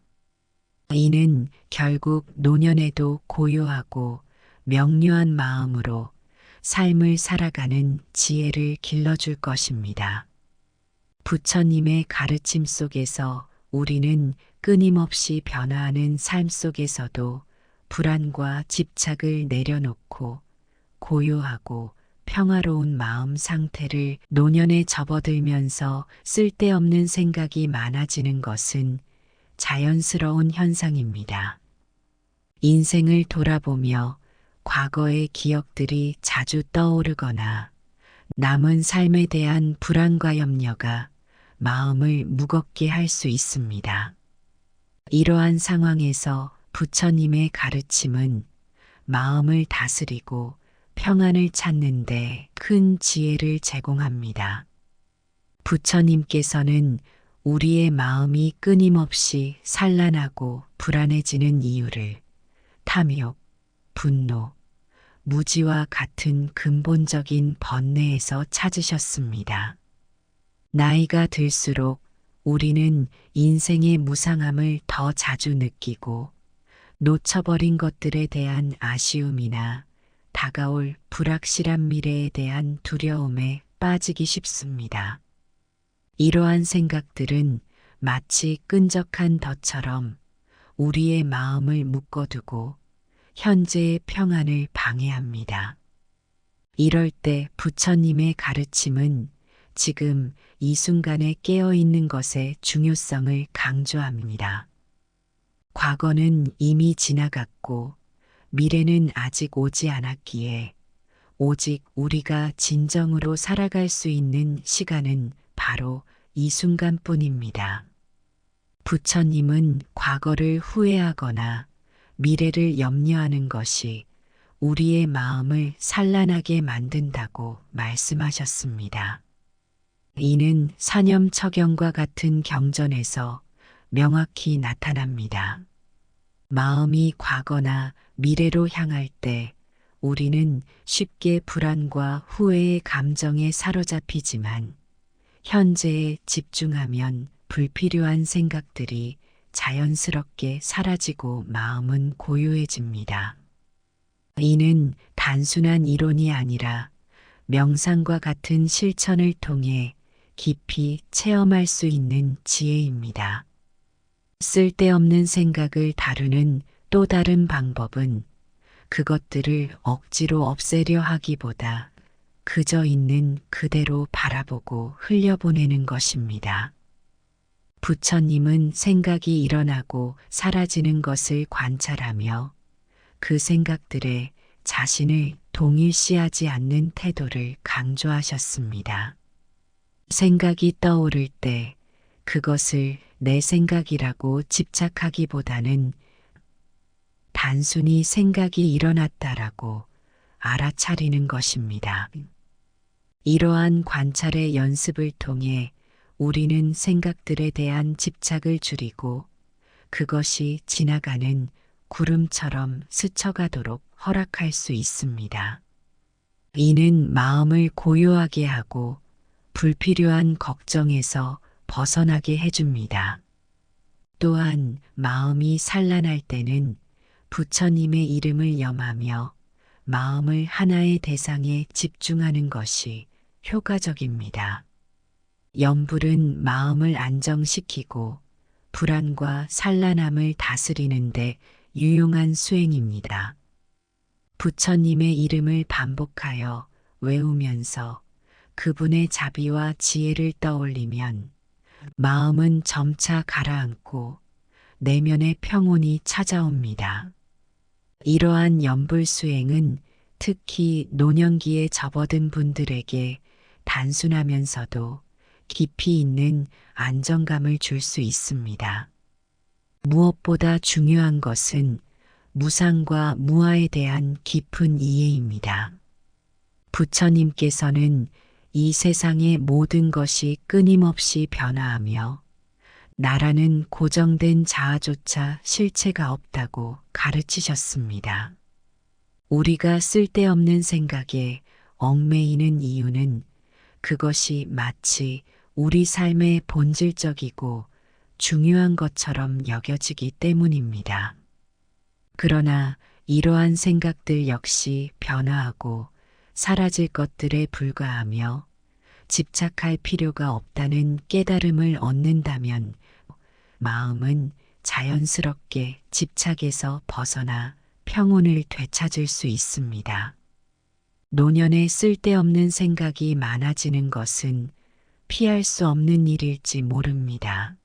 S1: 이는 결국 노년에도 고요하고 명료한 마음으로 삶을 살아가는 지혜를 길러줄 것입니다. 부처님의 가르침 속에서 우리는 끊임없이 변화하는 삶 속에서도 불안과 집착을 내려놓고 고요하고 평화로운 마음 상태를 노년에 접어들면서 쓸데없는 생각이 많아지는 것은 자연스러운 현상입니다. 인생을 돌아보며 과거의 기억들이 자주 떠오르거나 남은 삶에 대한 불안과 염려가 마음을 무겁게 할 수 있습니다. 이러한 상황에서 부처님의 가르침은 마음을 다스리고 평안을 찾는 데 큰 지혜를 제공합니다. 부처님께서는 우리의 마음이 끊임없이 산란하고 불안해지는 이유를 탐욕, 분노, 무지와 같은 근본적인 번뇌에서 찾으셨습니다. 나이가 들수록 우리는 인생의 무상함을 더 자주 느끼고 놓쳐버린 것들에 대한 아쉬움이나 다가올 불확실한 미래에 대한 두려움에 빠지기 쉽습니다. 이러한 생각들은 마치 끈적한 덫처럼 우리의 마음을 묶어두고 현재의 평안을 방해합니다. 이럴 때 부처님의 가르침은 지금 이 순간에 깨어 있는 것의 중요성을 강조합니다. 과거는 이미 지나갔고 미래는 아직 오지 않았기에 오직 우리가 진정으로 살아갈 수 있는 시간은 바로 이 순간뿐입니다. 부처님은 과거를 후회하거나 미래를 염려하는 것이 우리의 마음을 산란하게 만든다고 말씀하셨습니다. 이는 사념처경과 같은 경전에서 명확히 나타납니다. 마음이 과거나 미래로 향할 때 우리는 쉽게 불안과 후회의 감정에 사로잡히지만 현재에 집중하면 불필요한 생각들이 자연스럽게 사라지고 마음은 고요해집니다. 이는 단순한 이론이 아니라 명상과 같은 실천을 통해 깊이 체험할 수 있는 지혜입니다. 쓸데없는 생각을 다루는 또 다른 방법은 그것들을 억지로 없애려 하기보다 그저 있는 그대로 바라보고 흘려보내는 것입니다. 부처님은 생각이 일어나고 사라지는 것을 관찰하며 그 생각들에 자신을 동일시하지 않는 태도를 강조하셨습니다. 생각이 떠오를 때 그것을 내 생각이라고 집착하기보다는 단순히 생각이 일어났다라고 알아차리는 것입니다. 이러한 관찰의 연습을 통해 우리는 생각들에 대한 집착을 줄이고 그것이 지나가는 구름처럼 스쳐가도록 허락할 수 있습니다. 이는 마음을 고요하게 하고 불필요한 걱정에서 벗어나게 해줍니다. 또한 마음이 산란할 때는 부처님의 이름을 염하며 마음을 하나의 대상에 집중하는 것이 효과적입니다. 염불은 마음을 안정시키고 불안과 산란함을 다스리는데 유용한 수행입니다. 부처님의 이름을 반복하여 외우면서 그분의 자비와 지혜를 떠올리면 마음은 점차 가라앉고 내면의 평온이 찾아옵니다. 이러한 염불 수행은 특히 노년기에 접어든 분들에게 단순하면서도 깊이 있는 안정감을 줄 수 있습니다. 무엇보다 중요한 것은 무상과 무아에 대한 깊은 이해입니다. 부처님께서는 이 세상의 모든 것이 끊임없이 변화하며 나라는 고정된 자아조차 실체가 없다고 가르치셨습니다. 우리가 쓸데없는 생각에 얽매이는 이유는 그것이 마치 우리 삶의 본질적이고 중요한 것처럼 여겨지기 때문입니다. 그러나 이러한 생각들 역시 변화하고 사라질 것들에 불과하며 집착할 필요가 없다는 깨달음을 얻는다면 마음은 자연스럽게 집착에서 벗어나 평온을 되찾을 수 있습니다. 노년에 쓸데없는 생각이 많아지는 것은 피할 수 없는 일일지 모릅니다.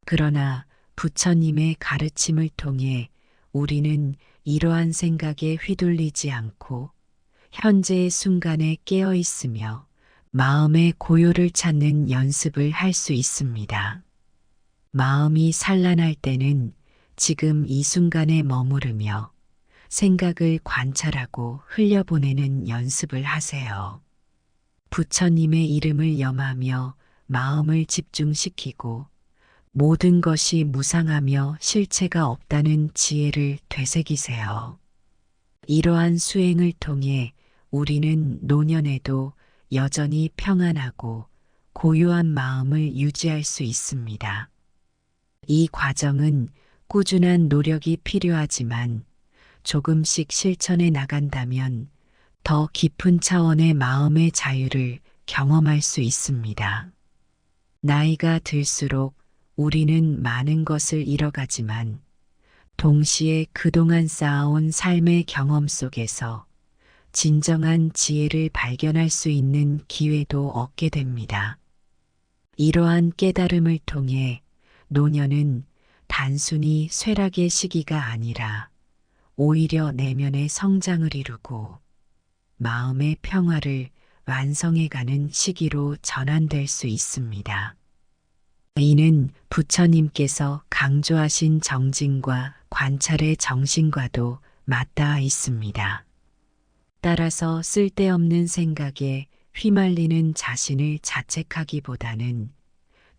S1: 그러나 부처님의 가르침을 통해 우리는 이러한 생각에 휘둘리지 않고 현재의 순간에 깨어 있으며 마음의 고요를 찾는 연습을 할 수 있습니다. 마음이 산란할 때는 지금 이 순간에 머무르며 생각을 관찰하고 흘려보내는 연습을 하세요. 부처님의 이름을 염하며 마음을 집중시키고 모든 것이 무상하며 실체가 없다는 지혜를 되새기세요. 이러한 수행을 통해 우리는 노년에도 여전히 평안하고 고요한 마음을 유지할 수 있습니다. 이 과정은 꾸준한 노력이 필요하지만 조금씩 실천해 나간다면 더 깊은 차원의 마음의 자유를 경험할 수 있습니다. 나이가 들수록 우리는 많은 것을 잃어가지만 동시에 그동안 쌓아온 삶의 경험 속에서 진정한 지혜를 발견할 수 있는 기회도 얻게 됩니다. 이러한 깨달음을 통해 노년은 단순히 쇠락의 시기가 아니라 오히려 내면의 성장을 이루고 마음의 평화를 완성해가는 시기로 전환될 수 있습니다. 이는 부처님께서 강조하신 정진과 관찰의 정신과도 맞닿아 있습니다. 따라서 쓸데없는 생각에 휘말리는 자신을 자책하기보다는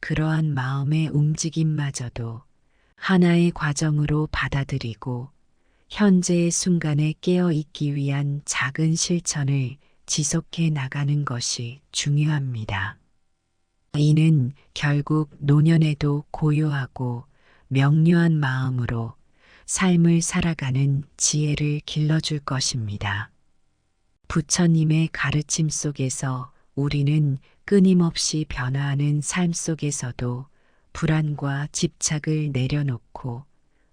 S1: 그러한 마음의 움직임마저도 하나의 과정으로 받아들이고 현재의 순간에 깨어 있기 위한 작은 실천을 지속해 나가는 것이 중요합니다. 이는 결국 노년에도 고요하고 명료한 마음으로 삶을 살아가는 지혜를 길러줄 것입니다. 부처님의 가르침 속에서 우리는 끊임없이 변화하는 삶 속에서도 불안과 집착을 내려놓고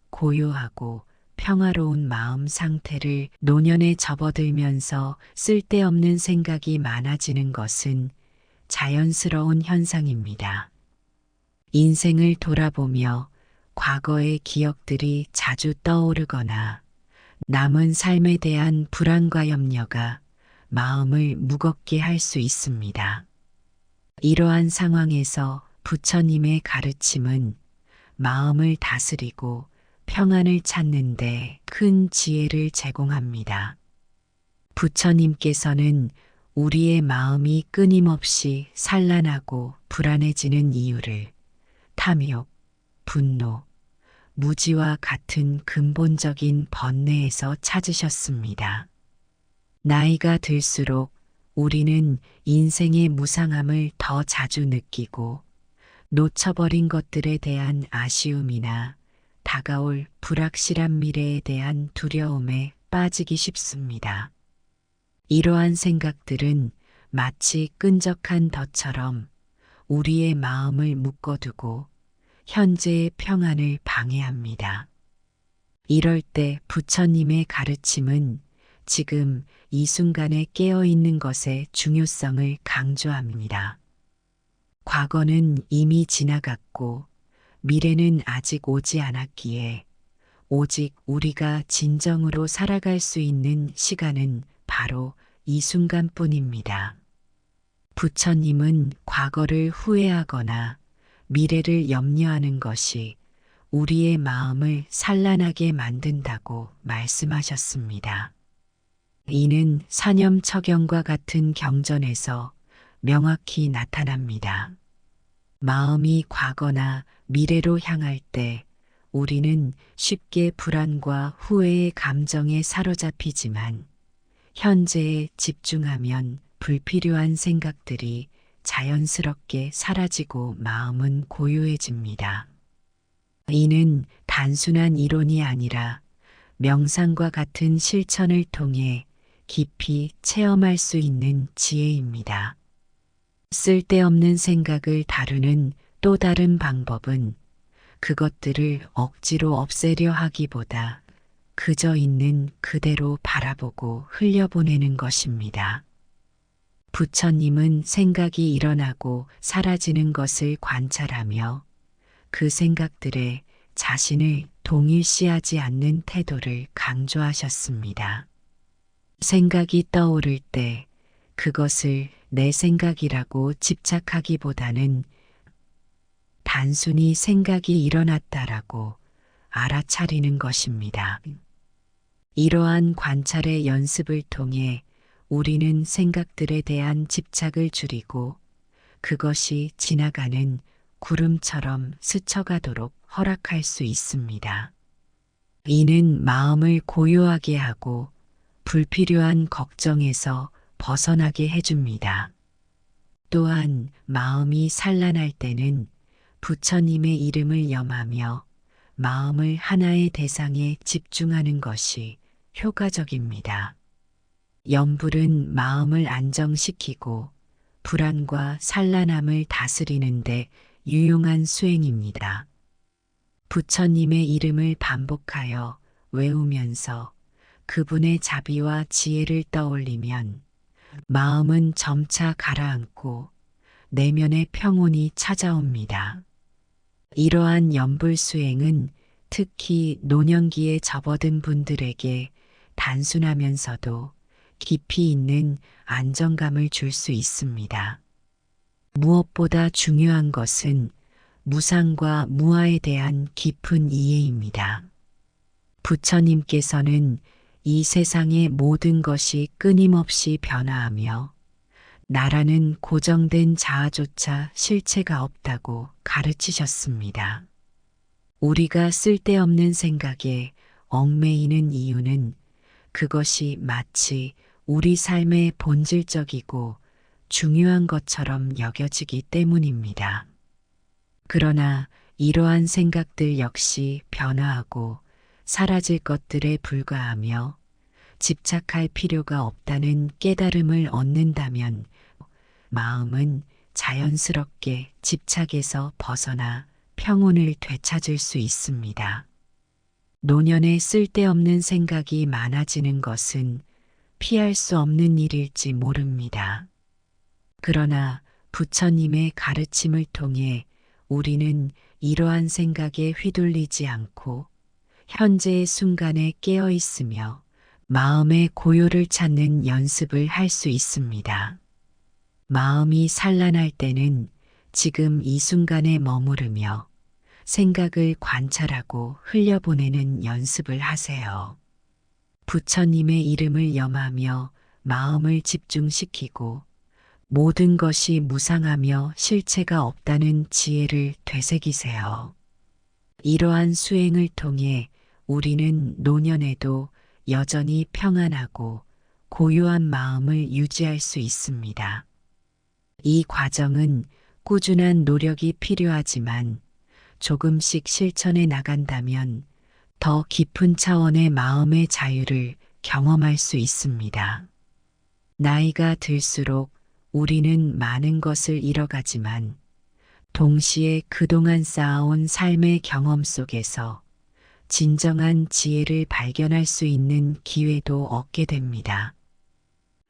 S1: 고요하고 평화로운 마음 상태를 노년에 접어들면서 쓸데없는 생각이 많아지는 것은 자연스러운 현상입니다. 인생을 돌아보며 과거의 기억들이 자주 떠오르거나 남은 삶에 대한 불안과 염려가 마음을 무겁게 할 수 있습니다. 이러한 상황에서 부처님의 가르침은 마음을 다스리고 평안을 찾는 데 큰 지혜를 제공합니다. 부처님께서는 우리의 마음이 끊임없이 산란하고 불안해지는 이유를 탐욕, 분노, 무지와 같은 근본적인 번뇌에서 찾으셨습니다. 나이가 들수록 우리는 인생의 무상함을 더 자주 느끼고 놓쳐버린 것들에 대한 아쉬움이나 다가올 불확실한 미래에 대한 두려움에 빠지기 쉽습니다. 이러한 생각들은 마치 끈적한 덫처럼 우리의 마음을 묶어두고 현재의 평안을 방해합니다. 이럴 때 부처님의 가르침은 지금 이 순간에 깨어있는 것의 중요성을 강조합니다. 과거는 이미 지나갔고 미래는 아직 오지 않았기에 오직 우리가 진정으로 살아갈 수 있는 시간은 바로 이 순간뿐입니다. 부처님은 과거를 후회하거나 미래를 염려하는 것이 우리의 마음을 산란하게 만든다고 말씀하셨습니다. 이는 사념처경과 같은 경전에서 명확히 나타납니다. 마음이 과거나 미래로 향할 때 우리는 쉽게 불안과 후회의 감정에 사로잡히지만 현재에 집중하면 불필요한 생각들이 자연스럽게 사라지고 마음은 고요해집니다. 이는 단순한 이론이 아니라 명상과 같은 실천을 통해 깊이 체험할 수 있는 지혜입니다. 쓸데없는 생각을 다루는 또 다른 방법은 그것들을 억지로 없애려 하기보다 그저 있는 그대로 바라보고 흘려보내는 것입니다. 부처님은 생각이 일어나고 사라지는 것을 관찰하며 그 생각들에 자신을 동일시하지 않는 태도를 강조하셨습니다. 생각이 떠오를 때 그것을 내 생각이라고 집착하기보다는 단순히 생각이 일어났다라고 알아차리는 것입니다. 이러한 관찰의 연습을 통해 우리는 생각들에 대한 집착을 줄이고 그것이 지나가는 구름처럼 스쳐가도록 허락할 수 있습니다. 이는 마음을 고요하게 하고 불필요한 걱정에서 벗어나게 해줍니다. 또한 마음이 산란할 때는 부처님의 이름을 염하며 마음을 하나의 대상에 집중하는 것이 효과적입니다. 염불은 마음을 안정시키고 불안과 산란함을 다스리는데 유용한 수행입니다. 부처님의 이름을 반복하여 외우면서 그분의 자비와 지혜를 떠올리면 마음은 점차 가라앉고 내면의 평온이 찾아옵니다. 이러한 염불 수행은 특히 노년기에 접어든 분들에게 단순하면서도 깊이 있는 안정감을 줄 수 있습니다. 무엇보다 중요한 것은 무상과 무아에 대한 깊은 이해입니다. 부처님께서는 이 세상의 모든 것이 끊임없이 변화하며 나라는 고정된 자아조차 실체가 없다고 가르치셨습니다. 우리가 쓸데없는 생각에 얽매이는 이유는 그것이 마치 우리 삶의 본질적이고 중요한 것처럼 여겨지기 때문입니다. 그러나 이러한 생각들 역시 변화하고 사라질 것들에 불과하며 집착할 필요가 없다는 깨달음을 얻는다면 마음은 자연스럽게 집착에서 벗어나 평온을 되찾을 수 있습니다. 노년에 쓸데없는 생각이 많아지는 것은 피할 수 없는 일일지 모릅니다. 그러나 부처님의 가르침을 통해 우리는 이러한 생각에 휘둘리지 않고 현재의 순간에 깨어 있으며 마음의 고요를 찾는 연습을 할 수 있습니다. 마음이 산란할 때는 지금 이 순간에 머무르며 생각을 관찰하고 흘려보내는 연습을 하세요. 부처님의 이름을 염하며 마음을 집중시키고 모든 것이 무상하며 실체가 없다는 지혜를 되새기세요. 이러한 수행을 통해 우리는 노년에도 여전히 평안하고 고요한 마음을 유지할 수 있습니다. 이 과정은 꾸준한 노력이 필요하지만 조금씩 실천해 나간다면 더 깊은 차원의 마음의 자유를 경험할 수 있습니다. 나이가 들수록 우리는 많은 것을 잃어가지만 동시에 그동안 쌓아온 삶의 경험 속에서 진정한 지혜를 발견할 수 있는 기회도 얻게 됩니다.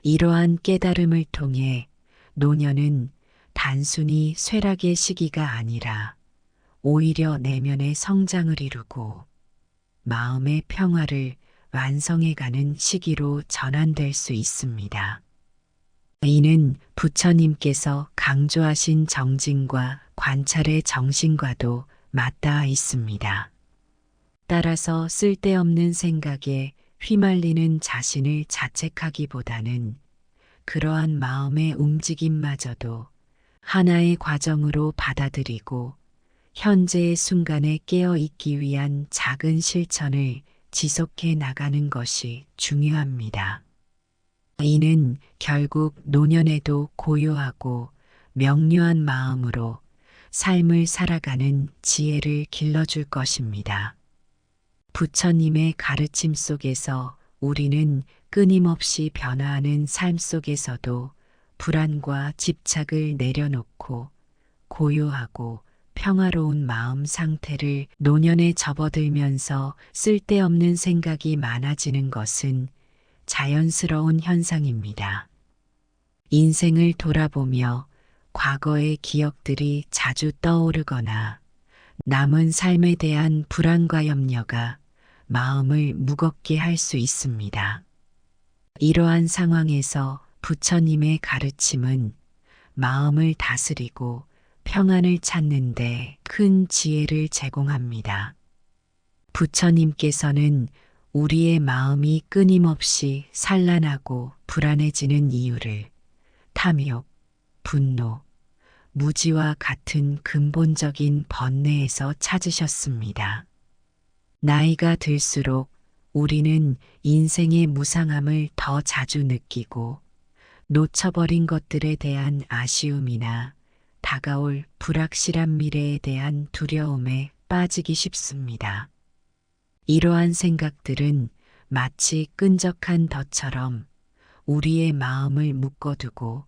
S1: 이러한 깨달음을 통해 노년은 단순히 쇠락의 시기가 아니라 오히려 내면의 성장을 이루고 마음의 평화를 완성해가는 시기로 전환될 수 있습니다. 이는 부처님께서 강조하신 정진과 관찰의 정신과도 맞닿아 있습니다. 따라서 쓸데없는 생각에 휘말리는 자신을 자책하기보다는 그러한 마음의 움직임마저도 하나의 과정으로 받아들이고 현재의 순간에 깨어 있기 위한 작은 실천을 지속해 나가는 것이 중요합니다. 이는 결국 노년에도 고요하고 명료한 마음으로 삶을 살아가는 지혜를 길러줄 것입니다. 부처님의 가르침 속에서 우리는 끊임없이 변화하는 삶 속에서도 불안과 집착을 내려놓고 고요하고 평화로운 마음 상태를 노년에 접어들면서 쓸데없는 생각이 많아지는 것은 자연스러운 현상입니다. 인생을 돌아보며 과거의 기억들이 자주 떠오르거나 남은 삶에 대한 불안과 염려가 마음을 무겁게 할 수 있습니다. 이러한 상황에서 부처님의 가르침은 마음을 다스리고 평안을 찾는 데 큰 지혜를 제공합니다. 부처님께서는 우리의 마음이 끊임없이 산란하고 불안해지는 이유를 탐욕, 분노, 무지와 같은 근본적인 번뇌에서 찾으셨습니다. 나이가 들수록 우리는 인생의 무상함을 더 자주 느끼고 놓쳐버린 것들에 대한 아쉬움이나 다가올 불확실한 미래에 대한 두려움에 빠지기 쉽습니다. 이러한 생각들은 마치 끈적한 덫처럼 우리의 마음을 묶어두고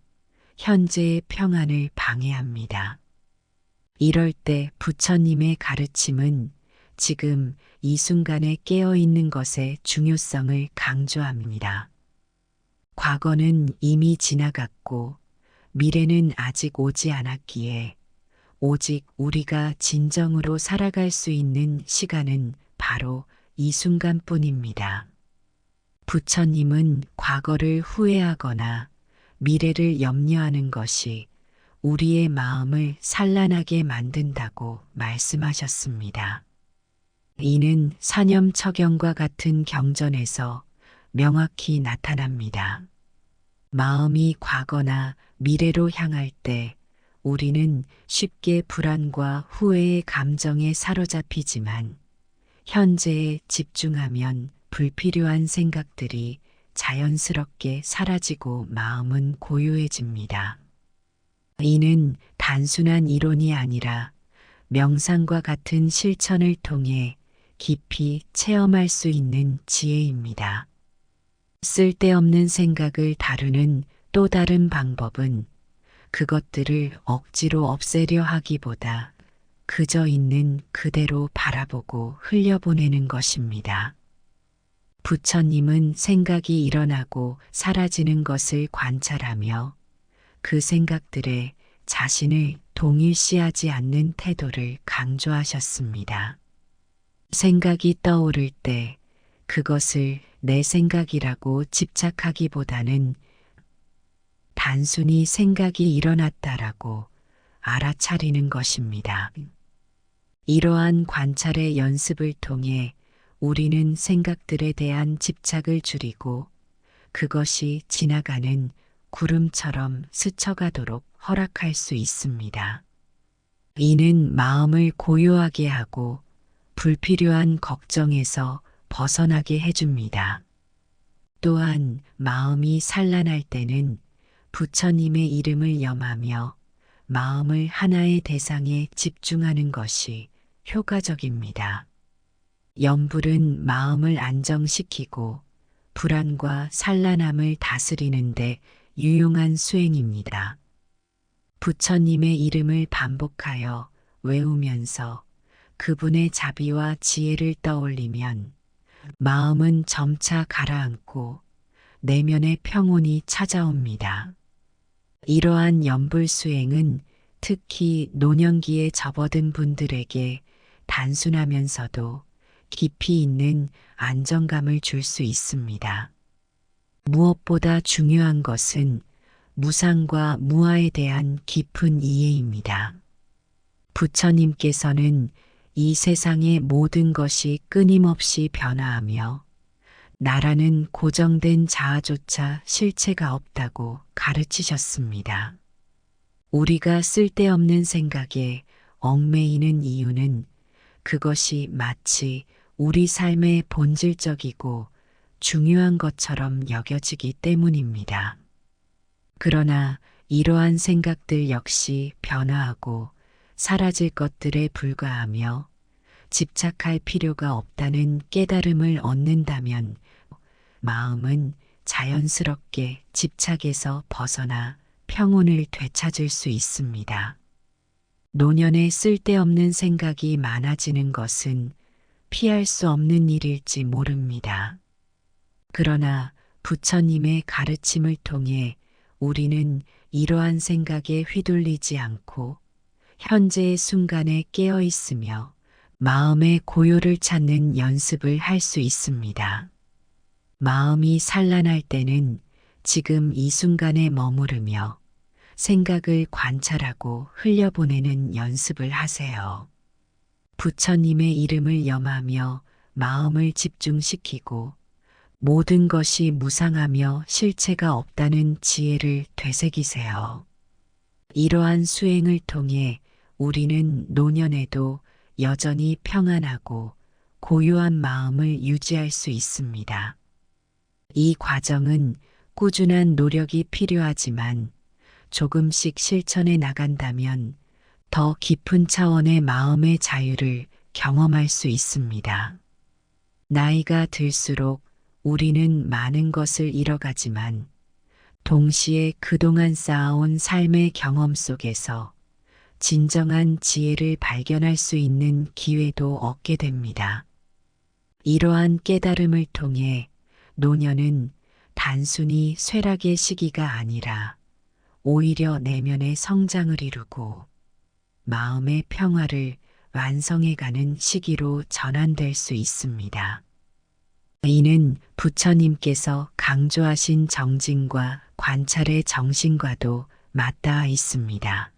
S1: 현재의 평안을 방해합니다. 이럴 때 부처님의 가르침은 지금 이 순간에 깨어 있는 것의 중요성을 강조합니다. 과거는 이미 지나갔고 미래는 아직 오지 않았기에 오직 우리가 진정으로 살아갈 수 있는 시간은 바로 이 순간뿐입니다. 부처님은 과거를 후회하거나 미래를 염려하는 것이 우리의 마음을 산란하게 만든다고 말씀하셨습니다. 이는 사념처경과 같은 경전에서 명확히 나타납니다. 마음이 과거나 미래로 향할 때 우리는 쉽게 불안과 후회의 감정에 사로잡히지만 현재에 집중하면 불필요한 생각들이 자연스럽게 사라지고 마음은 고요해집니다. 이는 단순한 이론이 아니라 명상과 같은 실천을 통해 깊이 체험할 수 있는 지혜입니다. 쓸데없는 생각을 다루는 또 다른 방법은 그것들을 억지로 없애려 하기보다 그저 있는 그대로 바라보고 흘려보내는 것입니다. 부처님은 생각이 일어나고 사라지는 것을 관찰하며 그 생각들에 자신을 동일시하지 않는 태도를 강조하셨습니다. 생각이 떠오를 때 그것을 내 생각이라고 집착하기보다는 단순히 생각이 일어났다라고 알아차리는 것입니다. 이러한 관찰의 연습을 통해 우리는 생각들에 대한 집착을 줄이고 그것이 지나가는 구름처럼 스쳐가도록 허락할 수 있습니다. 이는 마음을 고요하게 하고 불필요한 걱정에서 벗어나게 해줍니다. 또한 마음이 산란할 때는 부처님의 이름을 염하며 마음을 하나의 대상에 집중하는 것이 효과적입니다. 염불은 마음을 안정시키고 불안과 산란함을 다스리는데 유용한 수행입니다. 부처님의 이름을 반복하여 외우면서 그분의 자비와 지혜를 떠올리면 마음은 점차 가라앉고 내면의 평온이 찾아옵니다. 이러한 염불 수행은 특히 노년기에 접어든 분들에게 단순하면서도 깊이 있는 안정감을 줄 수 있습니다. 무엇보다 중요한 것은 무상과 무아에 대한 깊은 이해입니다. 부처님께서는 이 세상의 모든 것이 끊임없이 변화하며 나라는 고정된 자아조차 실체가 없다고 가르치셨습니다. 우리가 쓸데없는 생각에 얽매이는 이유는 그것이 마치 우리 삶의 본질적이고 중요한 것처럼 여겨지기 때문입니다. 그러나 이러한 생각들 역시 변화하고 사라질 것들에 불과하며 집착할 필요가 없다는 깨달음을 얻는다면 마음은 자연스럽게 집착에서 벗어나 평온을 되찾을 수 있습니다. 노년에 쓸데없는 생각이 많아지는 것은 피할 수 없는 일일지 모릅니다. 그러나 부처님의 가르침을 통해 우리는 이러한 생각에 휘둘리지 않고 현재의 순간에 깨어 있으며 마음의 고요를 찾는 연습을 할 수 있습니다. 마음이 산란할 때는 지금 이 순간에 머무르며 생각을 관찰하고 흘려보내는 연습을 하세요. 부처님의 이름을 염하며 마음을 집중시키고 모든 것이 무상하며 실체가 없다는 지혜를 되새기세요. 이러한 수행을 통해 우리는 노년에도 여전히 평안하고 고요한 마음을 유지할 수 있습니다. 이 과정은 꾸준한 노력이 필요하지만 조금씩 실천해 나간다면 더 깊은 차원의 마음의 자유를 경험할 수 있습니다. 나이가 들수록 우리는 많은 것을 잃어가지만 동시에 그동안 쌓아온 삶의 경험 속에서 진정한 지혜를 발견할 수 있는 기회도 얻게 됩니다. 이러한 깨달음을 통해 노년은 단순히 쇠락의 시기가 아니라 오히려 내면의 성장을 이루고 마음의 평화를 완성해가는 시기로 전환될 수 있습니다. 이는 부처님께서 강조하신 정진과 관찰의 정신과도 맞닿아 있습니다.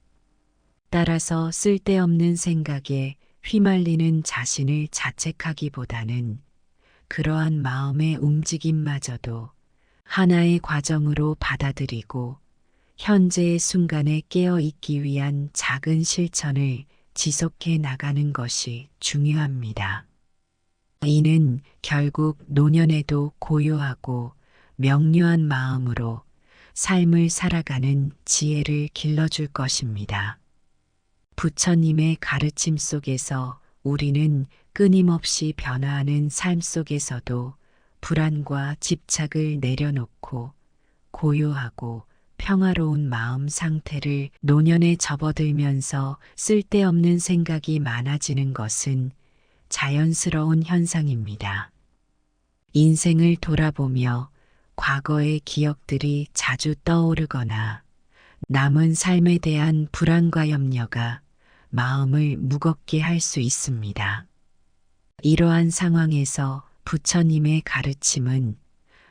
S1: 따라서 쓸데없는 생각에 휘말리는 자신을 자책하기보다는 그러한 마음의 움직임마저도 하나의 과정으로 받아들이고 현재의 순간에 깨어 있기 위한 작은 실천을 지속해 나가는 것이 중요합니다. 이는 결국 노년에도 고요하고 명료한 마음으로 삶을 살아가는 지혜를 길러줄 것입니다. 부처님의 가르침 속에서 우리는 끊임없이 변화하는 삶 속에서도 불안과 집착을 내려놓고 고요하고 평화로운 마음 상태를 노년에 접어들면서 쓸데없는 생각이 많아지는 것은 자연스러운 현상입니다. 인생을 돌아보며 과거의 기억들이 자주 떠오르거나 남은 삶에 대한 불안과 염려가 마음을 무겁게 할 수 있습니다. 이러한 상황에서 부처님의 가르침은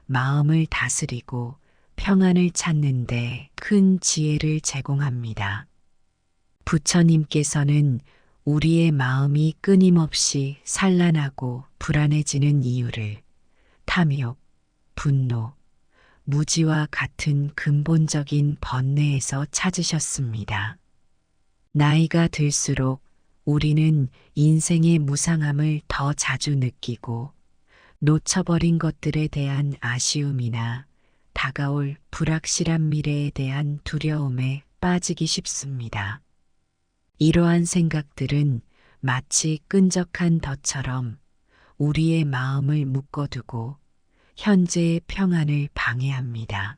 S1: 마음을 다스리고 평안을 찾는 데 큰 지혜를 제공합니다. 부처님께서는 우리의 마음이 끊임없이 산란하고 불안해지는 이유를 탐욕, 분노, 무지와 같은 근본적인 번뇌에서 찾으셨습니다. 나이가 들수록 우리는 인생의 무상함을 더 자주 느끼고 놓쳐버린 것들에 대한 아쉬움이나 다가올 불확실한 미래에 대한 두려움에 빠지기 쉽습니다. 이러한 생각들은 마치 끈적한 덫처럼 우리의 마음을 묶어두고 현재의 평안을 방해합니다.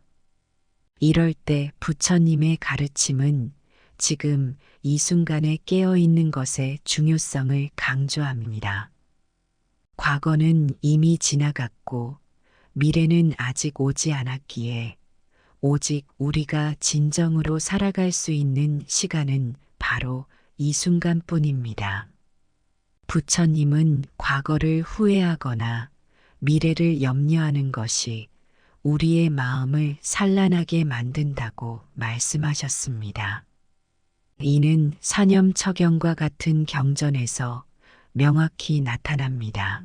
S1: 이럴 때 부처님의 가르침은 지금 이 순간에 깨어있는 것의 중요성을 강조합니다. 과거는 이미 지나갔고 미래는 아직 오지 않았기에 오직 우리가 진정으로 살아갈 수 있는 시간은 바로 이 순간뿐입니다. 부처님은 과거를 후회하거나 미래를 염려하는 것이 우리의 마음을 산란하게 만든다고 말씀하셨습니다. 이는 사념처경과 같은 경전에서 명확히 나타납니다.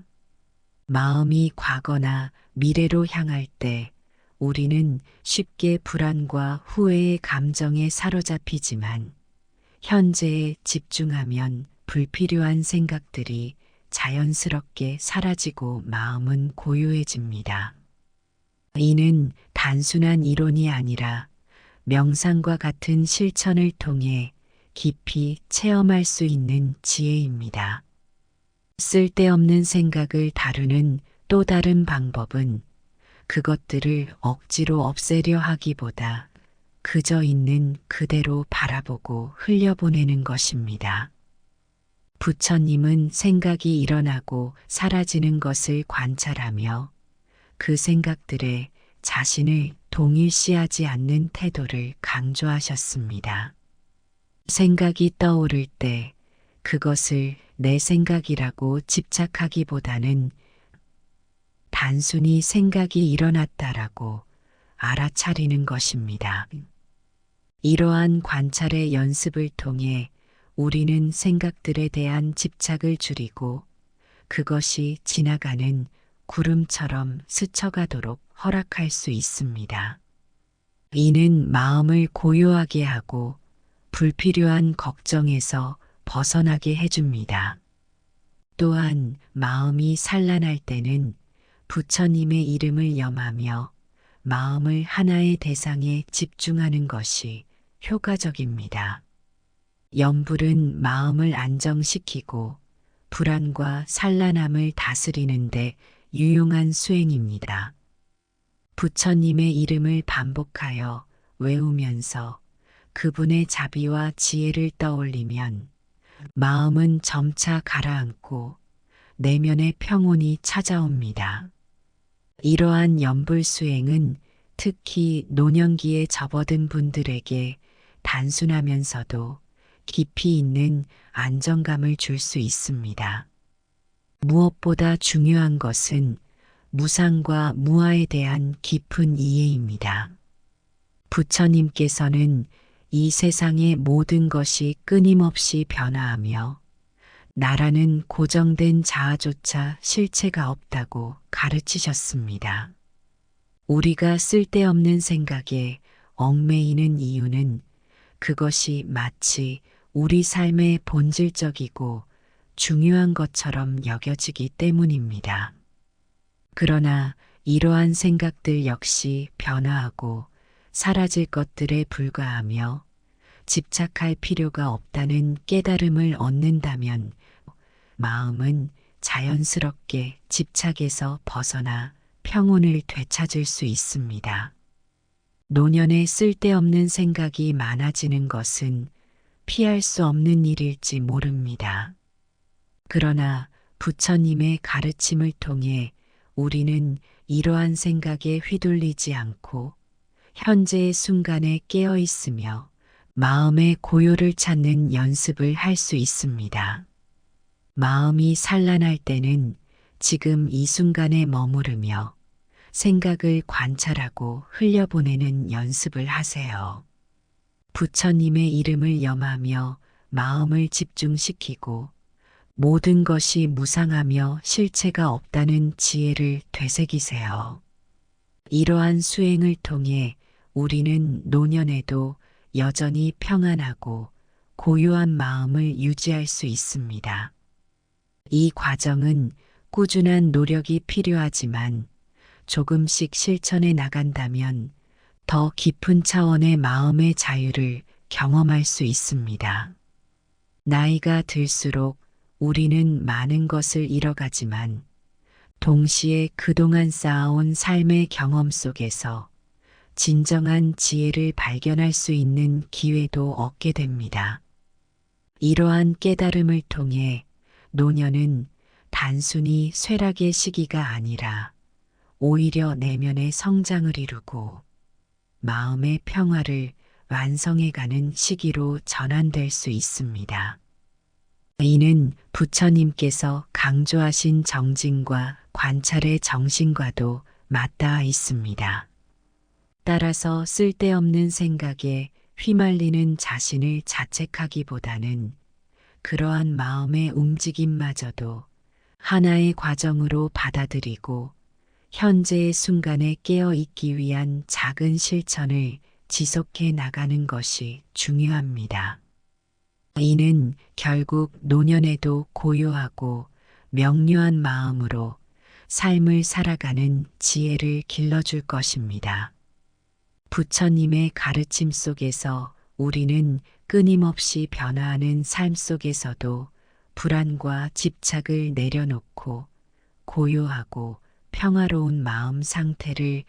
S1: 마음이 과거나 미래로 향할 때 우리는 쉽게 불안과 후회의 감정에 사로잡히지만 현재에 집중하면 불필요한 생각들이 자연스럽게 사라지고 마음은 고요해집니다. 이는 단순한 이론이 아니라 명상과 같은 실천을 통해 깊이 체험할 수 있는 지혜입니다. 쓸데없는 생각을 다루는 또 다른 방법은 그것들을 억지로 없애려 하기보다 그저 있는 그대로 바라보고 흘려보내는 것입니다. 부처님은 생각이 일어나고 사라지는 것을 관찰하며 그 생각들에 자신을 동일시하지 않는 태도를 강조하셨습니다. 생각이 떠오를 때 그것을 내 생각이라고 집착하기보다는 단순히 생각이 일어났다라고 알아차리는 것입니다. 이러한 관찰의 연습을 통해 우리는 생각들에 대한 집착을 줄이고 그것이 지나가는 구름처럼 스쳐가도록 허락할 수 있습니다. 이는 마음을 고요하게 하고 불필요한 걱정에서 벗어나게 해줍니다. 또한 마음이 산란할 때는 부처님의 이름을 염하며 마음을 하나의 대상에 집중하는 것이 효과적입니다. 염불은 마음을 안정시키고 불안과 산란함을 다스리는데 유용한 수행입니다. 부처님의 이름을 반복하여 외우면서 그분의 자비와 지혜를 떠올리면 마음은 점차 가라앉고 내면의 평온이 찾아옵니다. 이러한 염불 수행은 특히 노년기에 접어든 분들에게 단순하면서도 깊이 있는 안정감을 줄 수 있습니다. 무엇보다 중요한 것은 무상과 무아에 대한 깊은 이해입니다. 부처님께서는 이 세상의 모든 것이 끊임없이 변화하며 나라는 고정된 자아조차 실체가 없다고 가르치셨습니다. 우리가 쓸데없는 생각에 얽매이는 이유는 그것이 마치 우리 삶의 본질적이고 중요한 것처럼 여겨지기 때문입니다. 그러나 이러한 생각들 역시 변화하고 사라질 것들에 불과하며 집착할 필요가 없다는 깨달음을 얻는다면 마음은 자연스럽게 집착에서 벗어나 평온을 되찾을 수 있습니다. 노년에 쓸데없는 생각이 많아지는 것은 피할 수 없는 일일지 모릅니다. 그러나 부처님의 가르침을 통해 우리는 이러한 생각에 휘둘리지 않고 현재의 순간에 깨어 있으며 마음의 고요를 찾는 연습을 할 수 있습니다. 마음이 산란할 때는 지금 이 순간에 머무르며 생각을 관찰하고 흘려보내는 연습을 하세요. 부처님의 이름을 염하며 마음을 집중시키고 모든 것이 무상하며 실체가 없다는 지혜를 되새기세요. 이러한 수행을 통해 우리는 노년에도 여전히 평안하고 고요한 마음을 유지할 수 있습니다. 이 과정은 꾸준한 노력이 필요하지만 조금씩 실천해 나간다면 더 깊은 차원의 마음의 자유를 경험할 수 있습니다. 나이가 들수록 우리는 많은 것을 잃어가지만 동시에 그동안 쌓아온 삶의 경험 속에서 진정한 지혜를 발견할 수 있는 기회도 얻게 됩니다. 이러한 깨달음을 통해 노년은 단순히 쇠락의 시기가 아니라 오히려 내면의 성장을 이루고 마음의 평화를 완성해가는 시기로 전환될 수 있습니다. 이는 부처님께서 강조하신 정진과 관찰의 정신과도 맞닿아 있습니다. 따라서 쓸데없는 생각에 휘말리는 자신을 자책하기보다는 그러한 마음의 움직임마저도 하나의 과정으로 받아들이고 현재의 순간에 깨어 있기 위한 작은 실천을 지속해 나가는 것이 중요합니다. 이는 결국 노년에도 고요하고 명료한 마음으로 삶을 살아가는 지혜를 길러줄 것입니다. 부처님의 가르침 속에서 우리는 끊임없이 변화하는 삶 속에서도 불안과 집착을 내려놓고 고요하고 평화로운 마음 상태를